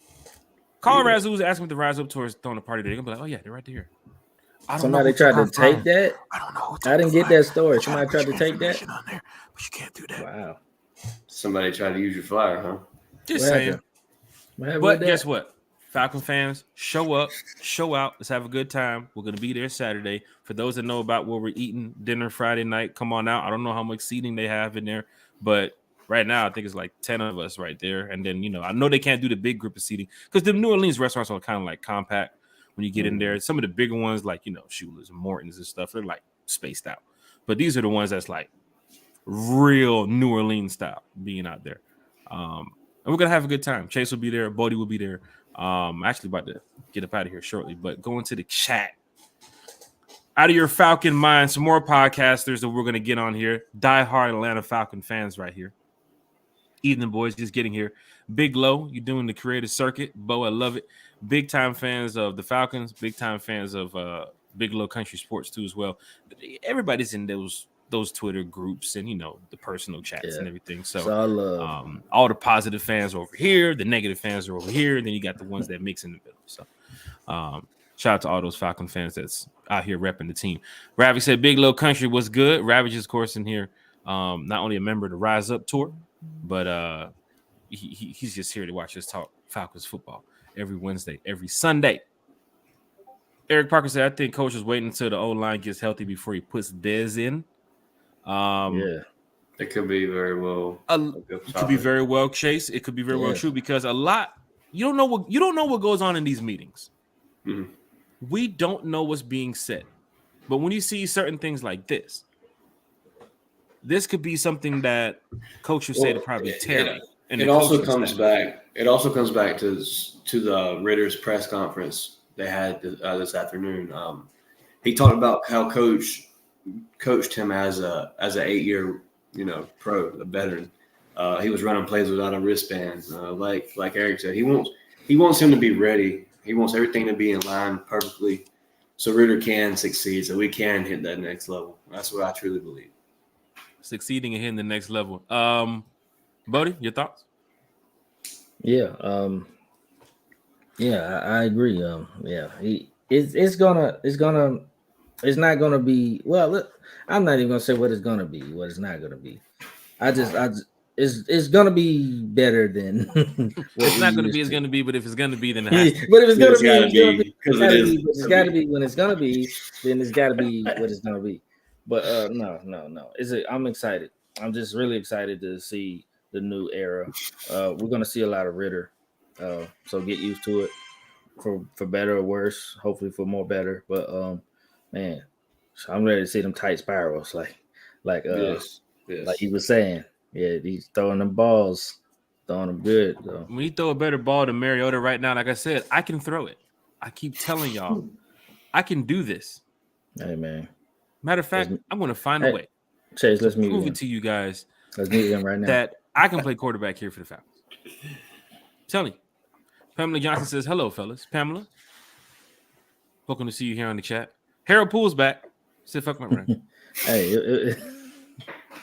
Call Razzles, ask them if the Rise Up Tour is throwing a party. They're gonna be like, "Oh yeah, they're right there." Somebody tried to take that. I don't know. I didn't get that story. Somebody tried to take that. On there, but you can't do that. Wow. Somebody tried to use your flyer, huh? Just saying. But guess what? Falcon fans, show up, show out. Let's have a good time. We're going to be there Saturday. For those that know about where we're eating dinner Friday night, come on out. I don't know how much seating they have in there, but right now I think it's like 10 of us right there. And then, I know they can't do the big group of seating because the New Orleans restaurants are kind of like compact when you get in there. Some of the bigger ones like, Shula's and Morton's and stuff, they're like spaced out. But these are the ones that's like real New Orleans style being out there. And we're going to have a good time. Chase will be there. Bodie will be there. Actually about to get up out of here shortly, but go into the chat. Out of your Falcon mind, some more podcasters that we're going to get on here. Die-hard Atlanta Falcon fans right here. Evening, boys, just getting here. Big Low, you're doing the creative circuit. Bo, I love it. Big time fans of the Falcons. Big time fans of Big Low Country Sports too as well. Everybody's in those Twitter groups and the personal chats and everything. So all the positive fans are over here, the negative fans are over here, and then you got the ones that mix in the middle. So shout out to all those Falcon fans that's out here repping the team. Ravi said Big Low Country was good. Ravage is of course in here. Not only a member of the Rise Up Tour, but he's just here to watch us talk Falcons football every Wednesday, every Sunday. Eric Parker said, I think coach is waiting until the O-line gets healthy before he puts Dez in. It could be very well. It could be very well, Chase. It could be very well true because a lot you don't know what goes on in these meetings. Mm-hmm. We don't know what's being said, but when you see certain things like this could be something that coach would say to probably Terry. It also comes back. It also comes back to the Ritter's press conference they had this afternoon. He talked about how coach coached him as an 8-year pro, a veteran. He was running plays without a wristband. Like Eric said, he wants him to be ready. He wants everything to be in line perfectly, so Ritter can succeed. So we can hit that next level. That's what I truly believe. Succeeding and hitting the next level. Bodie, your thoughts? Yeah. I agree. It's not gonna be. Well, look, I'm not even gonna say what it's gonna be. What it's not gonna be. It's gonna be better than. It's not gonna be. It's gonna be. But if it's gonna be, then it has to. But if it's gonna be, it's gotta be when it's gonna be. Then it's gotta be what it's gonna be. But no. I'm excited. I'm just really excited to see the new era. We're gonna see a lot of Ritter. So get used to it for better or worse. Hopefully for more better. But man, so I'm ready to see them tight spirals like he was saying. Yeah, he's throwing them balls, throwing them good. So. When you throw a better ball to Mariota right now, like I said, I can throw it. I keep telling y'all, I can do this. Hey man. Matter of fact, I'm going to find a way. Chase, let's prove it to you guys. Let's meet him right now. That I can play quarterback here for the Falcons. Tell you. Pamela Johnson says, hello, fellas. Pamela, welcome to see you here on the chat. Harold Poole's back. Said, fuck my run. Hey,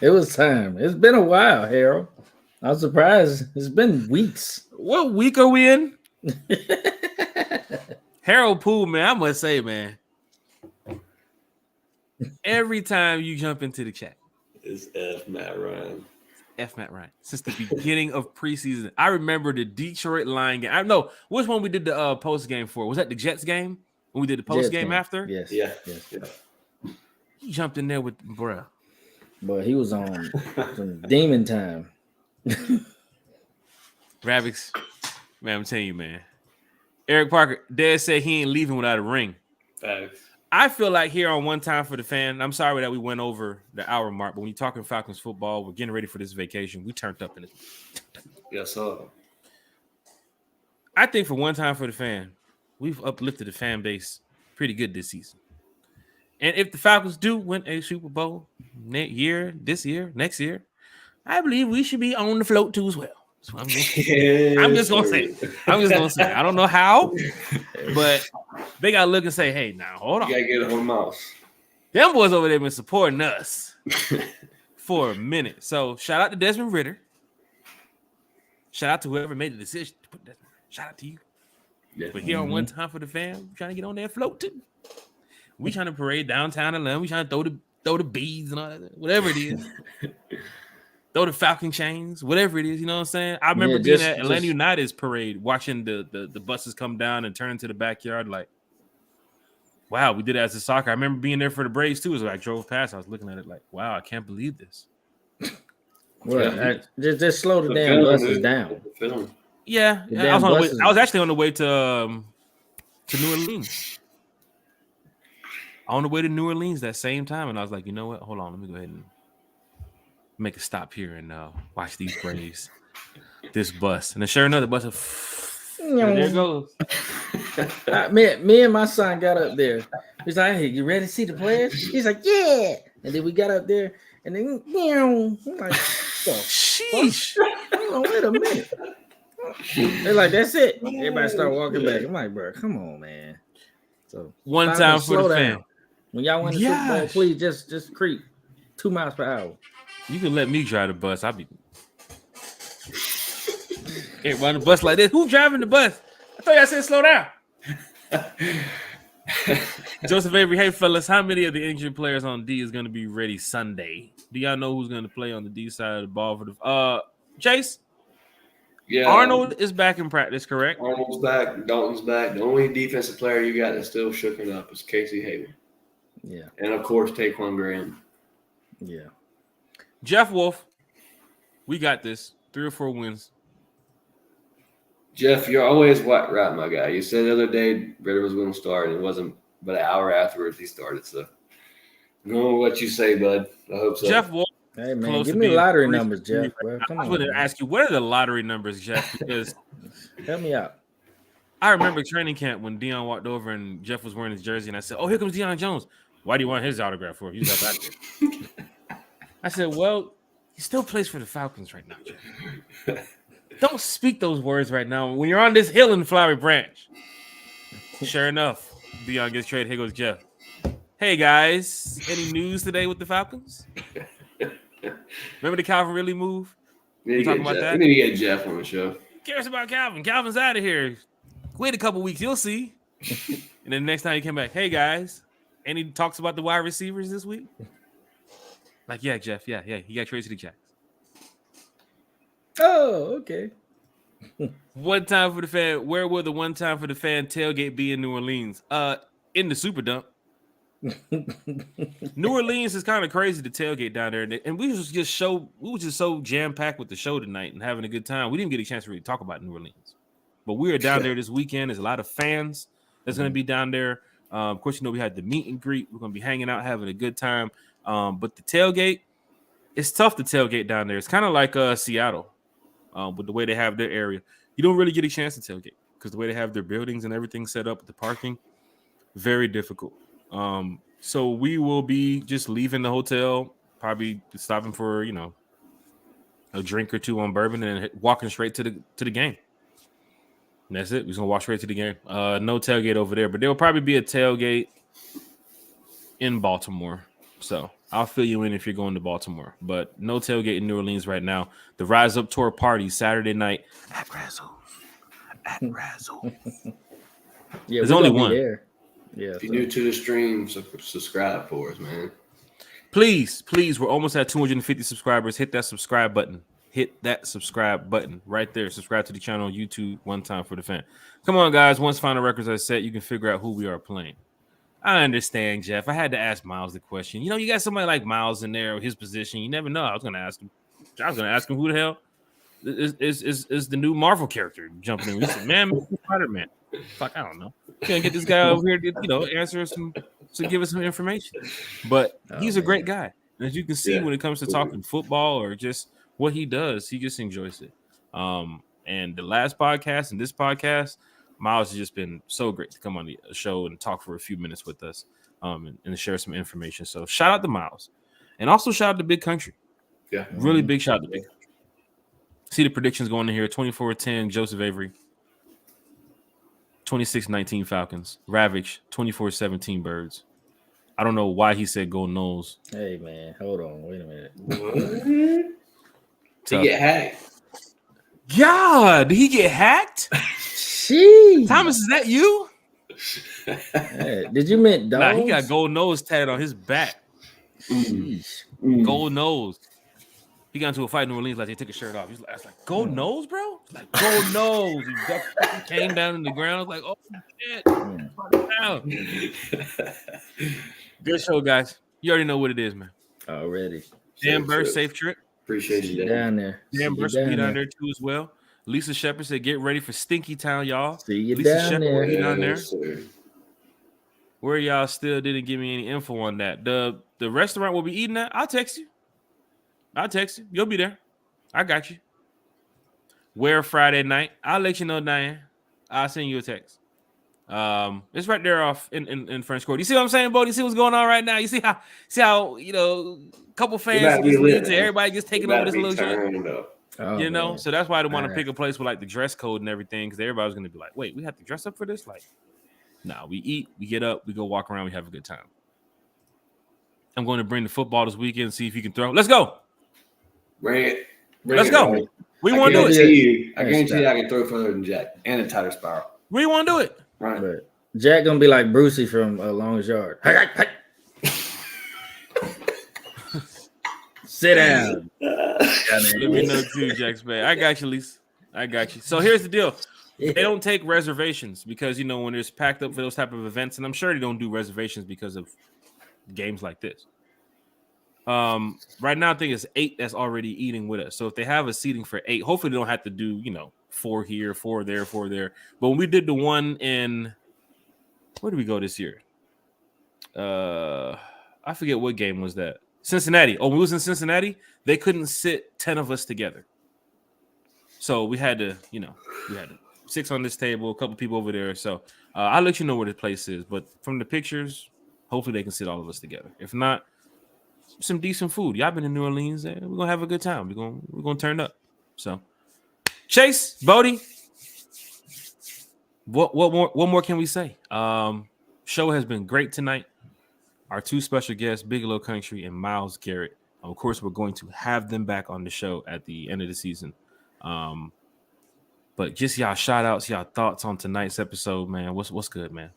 it was time. It's been a while, Harold. I was surprised. It's been weeks. What week are we in? Harold Poole, man, I must say, man, every time you jump into the chat, It's F. Matt Ryan. F. Matt Ryan. Since the beginning of preseason, I remember the Detroit Lion game. I know which one we did the post game for. Was that the Jets game when we did the post game after? Yes. Yeah. Yes. He jumped in there with bruh. But he was on some demon time. Ravix, man, I'm telling you, man. Eric Parker, Dad said he ain't leaving without a ring. Facts. I feel like here on One Time for the Fan, I'm sorry that we went over the hour mark, but when you're talking Falcons football, we're getting ready for this vacation. We turned up in it. Yes, sir. I think for One Time for the Fan, we've uplifted the fan base pretty good this season. And if the Falcons do win a Super Bowl next year, I believe we should be on the float too as well. That's what I'm just gonna say. I don't know how, but they gotta look and say, hey, now hold on. You gotta get a whole mouse. Them boys over there been supporting us for a minute. So shout out to Desmond Ritter. Shout out to whoever made the decision to put that. Shout out to you. Yeah. But here on One Time for the Fan, we're trying to get on that float too. We trying to parade downtown Atlanta. We trying to throw the beads and all that, whatever it is. Throw the Falcon chains, whatever it is. You know what I'm saying? I remember being at Atlanta United's parade, watching the buses come down and turn into the backyard. Like, wow, we did it as a soccer. I remember being there for the Braves too. As I drove past, I was looking at it like, wow, I can't believe this. Well, just slow the damn buses down. Yeah, I was on the way. I was actually on the way to New Orleans. On the way to New Orleans that same time, and I was like, you know what? Hold on, let me go ahead and make a stop here and watch these Braves. This bus, and then sure enough, the bus. There it goes. Me and my son got up there. He's like, "Hey, you ready to see the players?" He's like, "Yeah." And then we got up there, and then I'm like, sheesh. Wait a minute. They're like, "That's it." Everybody start walking back. I'm like, "Bro, come on, man." So One time for the fan. When y'all win the Super Bowl, please just creep 2 miles per hour. You can let me drive the bus. I'll be. Can't run the bus like this. Who's driving the bus? I thought y'all said slow down. Joseph Avery, hey fellas, how many of the injured players on D is going to be ready Sunday? Do y'all know who's going to play on the D side of the ball for the Chase? Yeah, Arnold is back in practice, correct? Arnold's back. Dalton's back. The only defensive player you got that's still shooken up is Casey Hayward. Yeah, and of course Taquan Graham. Yeah. Jeff Wolf, we got this. 3 or 4 wins. Jeff, you're always right, my guy. You said the other day Ritter was going to start, and it wasn't but an hour afterwards he started. So, I don't know what you say, bud. I hope so. Jeff Wolf. Hey, man, give me lottery numbers, Jeff. Well, I was going to ask you, what are the lottery numbers, Jeff? Because help me out. I remember training camp when Deion walked over and Jeff was wearing his jersey, and I said, oh, here comes Deion Jones. Why do you want his autograph for? He's up out there. I said, well, he still plays for the Falcons right now, Jeff. Don't speak those words right now. When you're on this hill in the Flowery Branch. Sure enough, Deion gets traded. Here goes Jeff. Hey, guys. Any news today with the Falcons? Remember the Calvin Ridley move? We talking about that? We need to get Jeff on the show. Who cares about Calvin? Calvin's out of here. Wait a couple weeks. You'll see. And then the next time you come back, hey, guys. Any talks about the wide receivers this week? Like, yeah, Jeff. Yeah. He got traded to the Jacks. Oh, okay. One time for the fan. Where will the one time for the fan tailgate be in New Orleans? In the Super Dump. New Orleans is kind of crazy to tailgate down there, and we was just so jam packed with the show tonight and having a good time. We didn't get a chance to really talk about New Orleans, but we are down there this weekend. There's a lot of fans that's going to be down there. Of course, we had the meet and greet. We're going to be hanging out, having a good time. But the tailgate, it's tough to tailgate down there. It's kind of like Seattle. With the way they have their area, you don't really get a chance to tailgate because the way they have their buildings and everything set up with the parking, very difficult. So we will be just leaving the hotel, probably stopping for a drink or two on bourbon, and walking straight to the game. And that's it. We're gonna walk straight to the game. No tailgate over there, but there will probably be a tailgate in Baltimore. So I'll fill you in if you're going to Baltimore. But no tailgate in New Orleans right now. The Rise Up Tour party Saturday night at Razzle. At Razzle. Yeah, there's only one. There. Yeah. If you're new to the stream, subscribe for us, man. Please, we're almost at 250 subscribers. Hit that subscribe button. Hit that subscribe button right there. Subscribe to the channel on YouTube. One time for the fan. Come on, guys. Once final records are set, you can figure out who we are playing. I understand, Jeff. I had to ask Miles the question. You know, you got somebody like Miles in there, his position. You never know. I was going to ask him who the hell is the new Marvel character jumping in. He said, man, Spider-Man. Fuck, I don't know. Can't get this guy over here to, answer some, to give us some information. But he's a great guy. And as you can see, when it comes to talking football or just what he does, he just enjoys it. And the last podcast and this podcast, Miles has just been so great to come on the show and talk for a few minutes with us and share some information. So shout out to Miles. And also shout out to Big Country. Yeah. Really big shout out to Big Country. See the predictions going in here. 24-10, Joseph Avery. 26-19 Falcons. Ravage, 24-17 Birds. I don't know why he said go Knowles. Hey, man. Hold on. Wait a minute. To get hacked. God, did he get hacked? Jeez. Thomas, is that you? Hey, did you mean dogs? Nah, he got gold nose tatted on his back. Gold nose. He got into a fight in New Orleans, like they took his shirt off. He's like, I was like, gold nose, bro? He's like, gold nose. He came down in the ground. I was like, oh shit. Good show, guys. You already know what it is, man. Already. Dan Burst, safe trip. Appreciate you down there. Dan Burst will be down there too as well. Lisa Shepard said, get ready for Stinky Town, y'all. See you Lisa down Shepard there. will be down there. Yes, Where y'all still didn't give me any info on that. The restaurant we'll be eating at, I'll text you. You'll be there. I got you. Where Friday night? I'll let you know, Diane. I'll send you a text. It's right there off in French Court. You see what I'm saying, Bo? You see what's going on right now? You see how a couple fans everybody gets taken over this little joint. Man. So that's why they want to pick a place with like the dress code and everything, because everybody's gonna be like, wait, we have to dress up for this? Like, nah, we eat, we get up, we go walk around, we have a good time. I'm going to bring the football this weekend and see if you can throw. Let's go. Bring it. Let's go. We want to do it. I guarantee you I can throw further than Jack and a tighter spiral. We want to do it. Right. But Jack gonna be like Brucey from Longest Yard. Hey. Sit down. Let me know too, Jack Spade. I got you, Lisa. I got you. So here's the deal. They don't take reservations because, when it's packed up for those type of events, and I'm sure they don't do reservations because of games like this. Right now, I think it's 8 that's already eating with us. So if they have a seating for 8, hopefully they don't have to do, 4 here, 4 there, 4 there. But when we did the one in, where did we go this year? I forget what game was that. Cincinnati. Oh, we was in Cincinnati. They couldn't sit 10 of us together. So we had to, we had 6 on this table, a couple people over there. So I'll let you know where the place is. But from the pictures, hopefully they can sit all of us together. If not, some decent food. Y'all been in New Orleans. We're gonna have a good time. We're gonna turn up. So Chase, Bodie, what more can we say? Show has been great tonight. Our 2 special guests, Bigelow Country and Myles Garrett. Of course, we're going to have them back on the show at the end of the season. But just y'all shout outs, y'all thoughts on tonight's episode, man. What's good, man?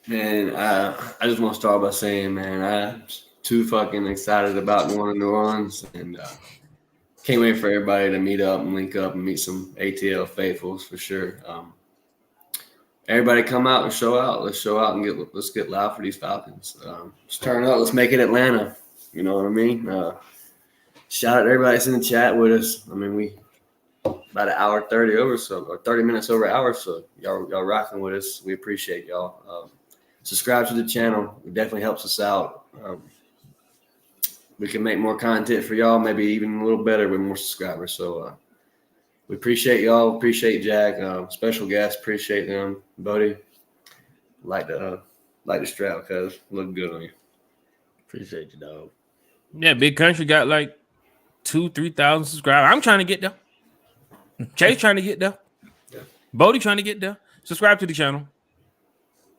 Man, I just want to start by saying, man, I'm too fucking excited about going to New Orleans, and can't wait for everybody to meet up and link up and meet some ATL faithfuls for sure. Everybody come out and show out. Let's show out and let's get loud for these Falcons. Let's turn up. Let's make it Atlanta. You know what I mean? Shout out to everybody that's in the chat with us. I mean, we about an hour 30 over, so or 30 minutes over an hour. So y'all rocking with us. We appreciate y'all. Subscribe to the channel. It definitely helps us out. We can make more content for y'all, maybe even a little better with more subscribers. So we appreciate y'all. Appreciate Jack. Special guests. Appreciate them. Bodie, like the strap, cuz look good on you. Appreciate you, dog. Yeah, Big Country got like 2,000-3,000 subscribers. I'm trying to get there. Chase trying to get there. Yeah. Bodie trying to get there. Subscribe to the channel.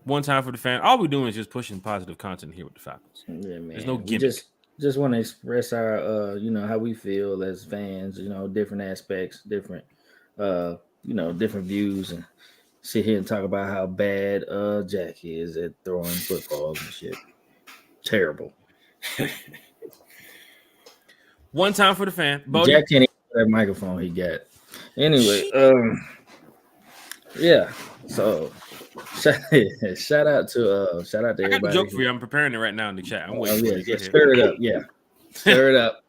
One time for the fan. All we're doing is just pushing positive content here with the Falcons. Yeah, man. There's no We gimmick. just want to express our how we feel as fans, different aspects, different different views, and sit here and talk about how bad Jack is at throwing footballs and shit. Terrible. One time for the fan. Bodie. Jack can't even that microphone he got. Anyway, yeah. So shout out to I got a everybody. joke for you. I'm preparing it right now in the chat. I'm waiting for you. Go ahead. Stir it up. Yeah. Stir it up.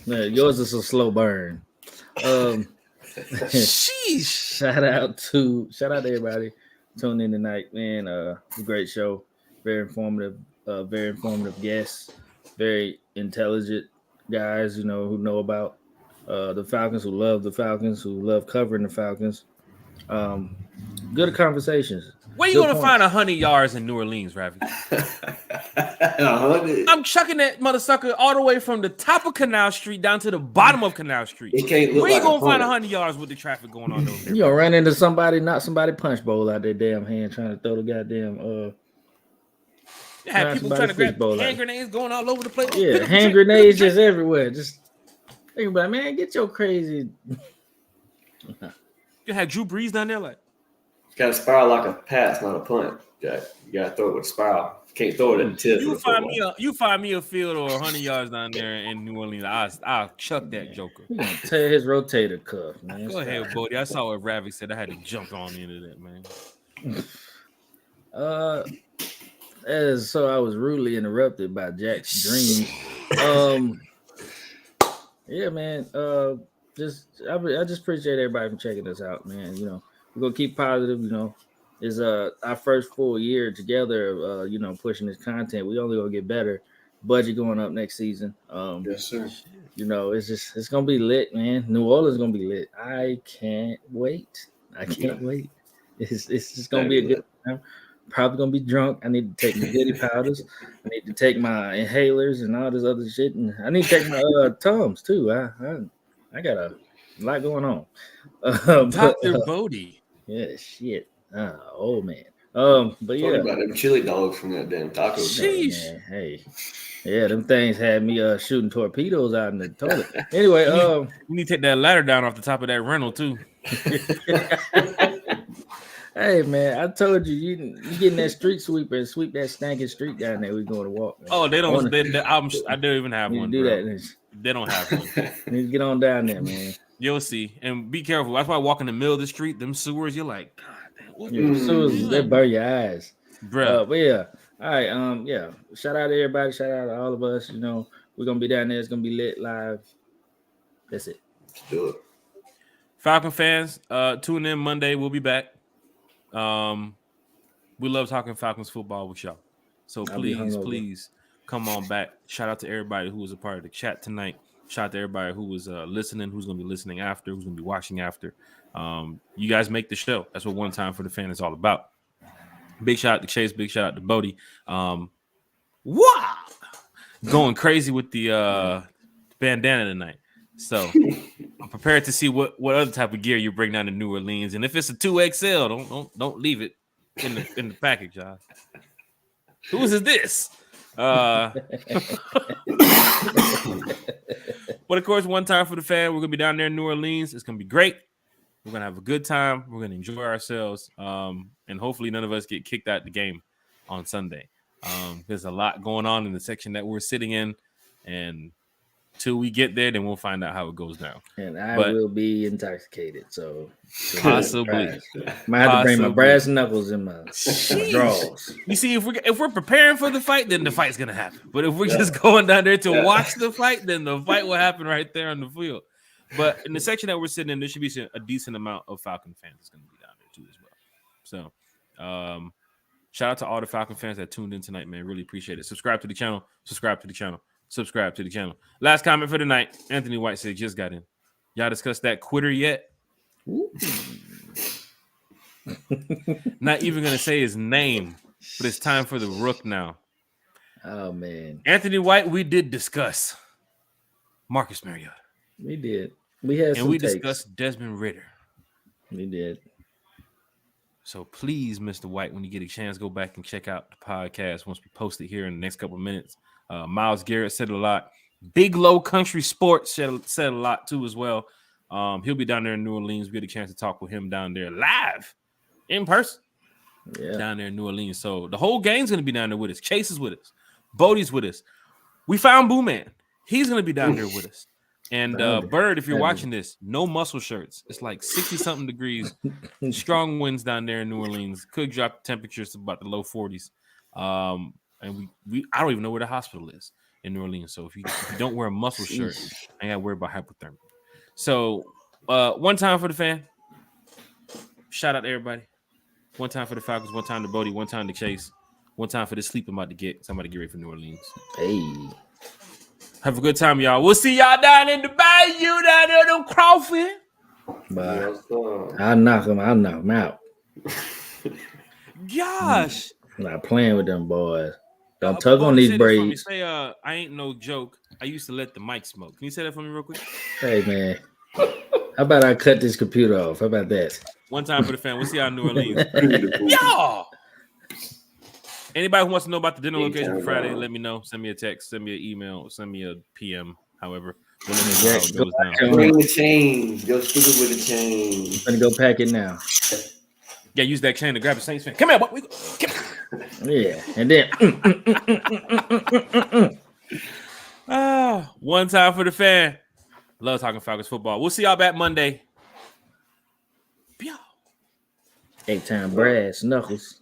Man, yours is a slow burn. Sheesh. Shout out to everybody tuning in tonight, man. Great show, very informative guests, very intelligent guys, who know about the Falcons, who love the Falcons, who love covering the Falcons. Good conversations. Where you Good gonna points. find 100 yards in New Orleans, Ravi? I'm chucking that motherfucker all the way from the top of Canal Street down to the bottom of Canal Street. It can't look Where you like gonna a find punt. 100 yards with the traffic going on over there? You gonna run into somebody, knock somebody punch bowl out their damn hand, trying to throw the goddamn You have Nah, people somebody trying to grab fishbowl hand out. grenades going all over the place. yeah, hand grenades just everywhere. Just think about it, man, get your crazy. You had Drew Brees down there like. It's got to spiral like a pass, not a punt, Jack. You got to throw it with a spiral. You can't throw it at the tip. You of the find football. me a field or 100 yards down there in New Orleans. I'll chuck that joker. He gonna tear his rotator cuff, man. Go ahead, Bodie. I saw what Ravi said. I had to jump on into that, man. So I was rudely interrupted by Jack's dreams. Yeah, man. I just appreciate everybody from checking us out, man. We're gonna keep positive. It's our first full year together. Pushing this content. We only gonna get better. Budget going up next season. Yes, sir. It's gonna be lit, man. New Orleans gonna be lit. I can't wait. Wait. It's just gonna be a good time. Probably gonna be drunk. I need to take my goody powders. I need to take my inhalers and all this other shit, and I need to take my Tums too. I got a lot going on. Dr. Bodie. Yeah, shit. Oh man. But Talking yeah. about them chili dogs from that damn taco joint. Sheesh. Man, hey. Yeah, them things had me shooting torpedoes out in the toilet. Anyway, You need to take that ladder down off the top of that rental too. hey man, I told you you getting that street sweeper and sweep that stinking street down there. We're going to walk. Man. Oh, they don't. I don't even have Need one. to do Bro. that. They don't have one. Need to get on down there, man. You'll see, and be careful. That's why I walk in the middle of the street. Them sewers, you're like, God damn, what Yeah, so they burn your eyes. bro? But yeah, all right. Yeah. Shout out to everybody. Shout out to all of us. We're gonna be down there. It's gonna be lit live. That's it. Let's do it. Falcon fans, tune in Monday. We'll be back. We love talking Falcons football with y'all. So I'll be please, hungover. please come on back. Shout out to everybody who was a part of the chat tonight. Shout out to everybody who was listening, who's going to be listening after, who's going to be watching after. You guys make the show. That's what One Time for the Fan is all about. Big shout out to Chase. Big shout out to Bodie. Wow! Going crazy with the bandana tonight. So I'm prepared to see what other type of gear you bring down to New Orleans. And if it's a 2XL, don't leave it in the package, y'all. Whose is this? But of course, One Time for the Fan. We're gonna be down there in New Orleans. It's gonna be great. We're gonna have a good time. We're gonna enjoy ourselves. And hopefully none of us get kicked out the game on Sunday. There's a lot going on in the section that we're sitting in, and till we get there, then we'll find out how it goes down. And I But- will be intoxicated. So Possibly. might have to bring my Possibly. brass knuckles in my Sheesh. drawers. You see, if we're preparing for the fight, then the fight's gonna happen. But if we're just going down there to watch the fight, then the fight will happen right there on the field. But in the section that we're sitting in, there should be a decent amount of Falcon fans that's gonna be down there too as well. So shout out to all the Falcon fans that tuned in tonight, man. Really appreciate it. Subscribe to the channel. Subscribe to the channel. Subscribe to the channel. Last comment for the night. Anthony White said just got in. Y'all discussed that quitter yet? Not even gonna say his name, but it's time for the rook now. Oh man. Anthony White, we did discuss Marcus Mariota. We did. We had And some we takes. discussed Desmond Ridder. We did. So please, Mr. White, when you get a chance, go back and check out the podcast once we post it here in the next couple of minutes. Miles Garrett said a lot. Big Low Country Sports said a lot too as well. He'll be down there in New Orleans. We get a chance to talk with him down there live in person. Yeah. Down there in New Orleans. So the whole gang's going to be down there with us. Chase is with us. Bodie's with us. We found Boo Man. He's going to be down there with us. And Bird, if you're watching this, no muscle shirts. It's like 60-something degrees. Strong winds down there in New Orleans. Could drop temperatures to about the low 40s. And I don't even know where the hospital is in New Orleans. So if you don't wear a muscle shirt, I got to worry about hypothermia. So one time for the fan. Shout out to everybody. One time for the Falcons, one time to Bodie, one time to Chase, one time for the sleep I'm about to get. Somebody get ready for New Orleans. Hey. Have a good time, y'all. We'll see y'all down in the bayou, down there in Crawford. Bye. I'll knock him out. Gosh. I'm not playing with them boys. Don't tug on these braids. Say, I ain't no joke. I used to let the mic smoke. Can you say that for me real quick? Hey, man. How about I cut this computer off? How about that? One time for the fan. We'll see y'all in New Orleans. Y'all. Anybody who wants to know about the dinner location for Friday, let me know. Send me a text, send me an email, send me a PM, however. Bring the change. Go stupid with the change. I'm gonna go pack it now. Yeah, use that chain to grab a Saints fan. Come here, boy. Yeah, and then one time for the fan. Love talking Falcons football. We'll see y'all back Monday. 8-time brass knuckles.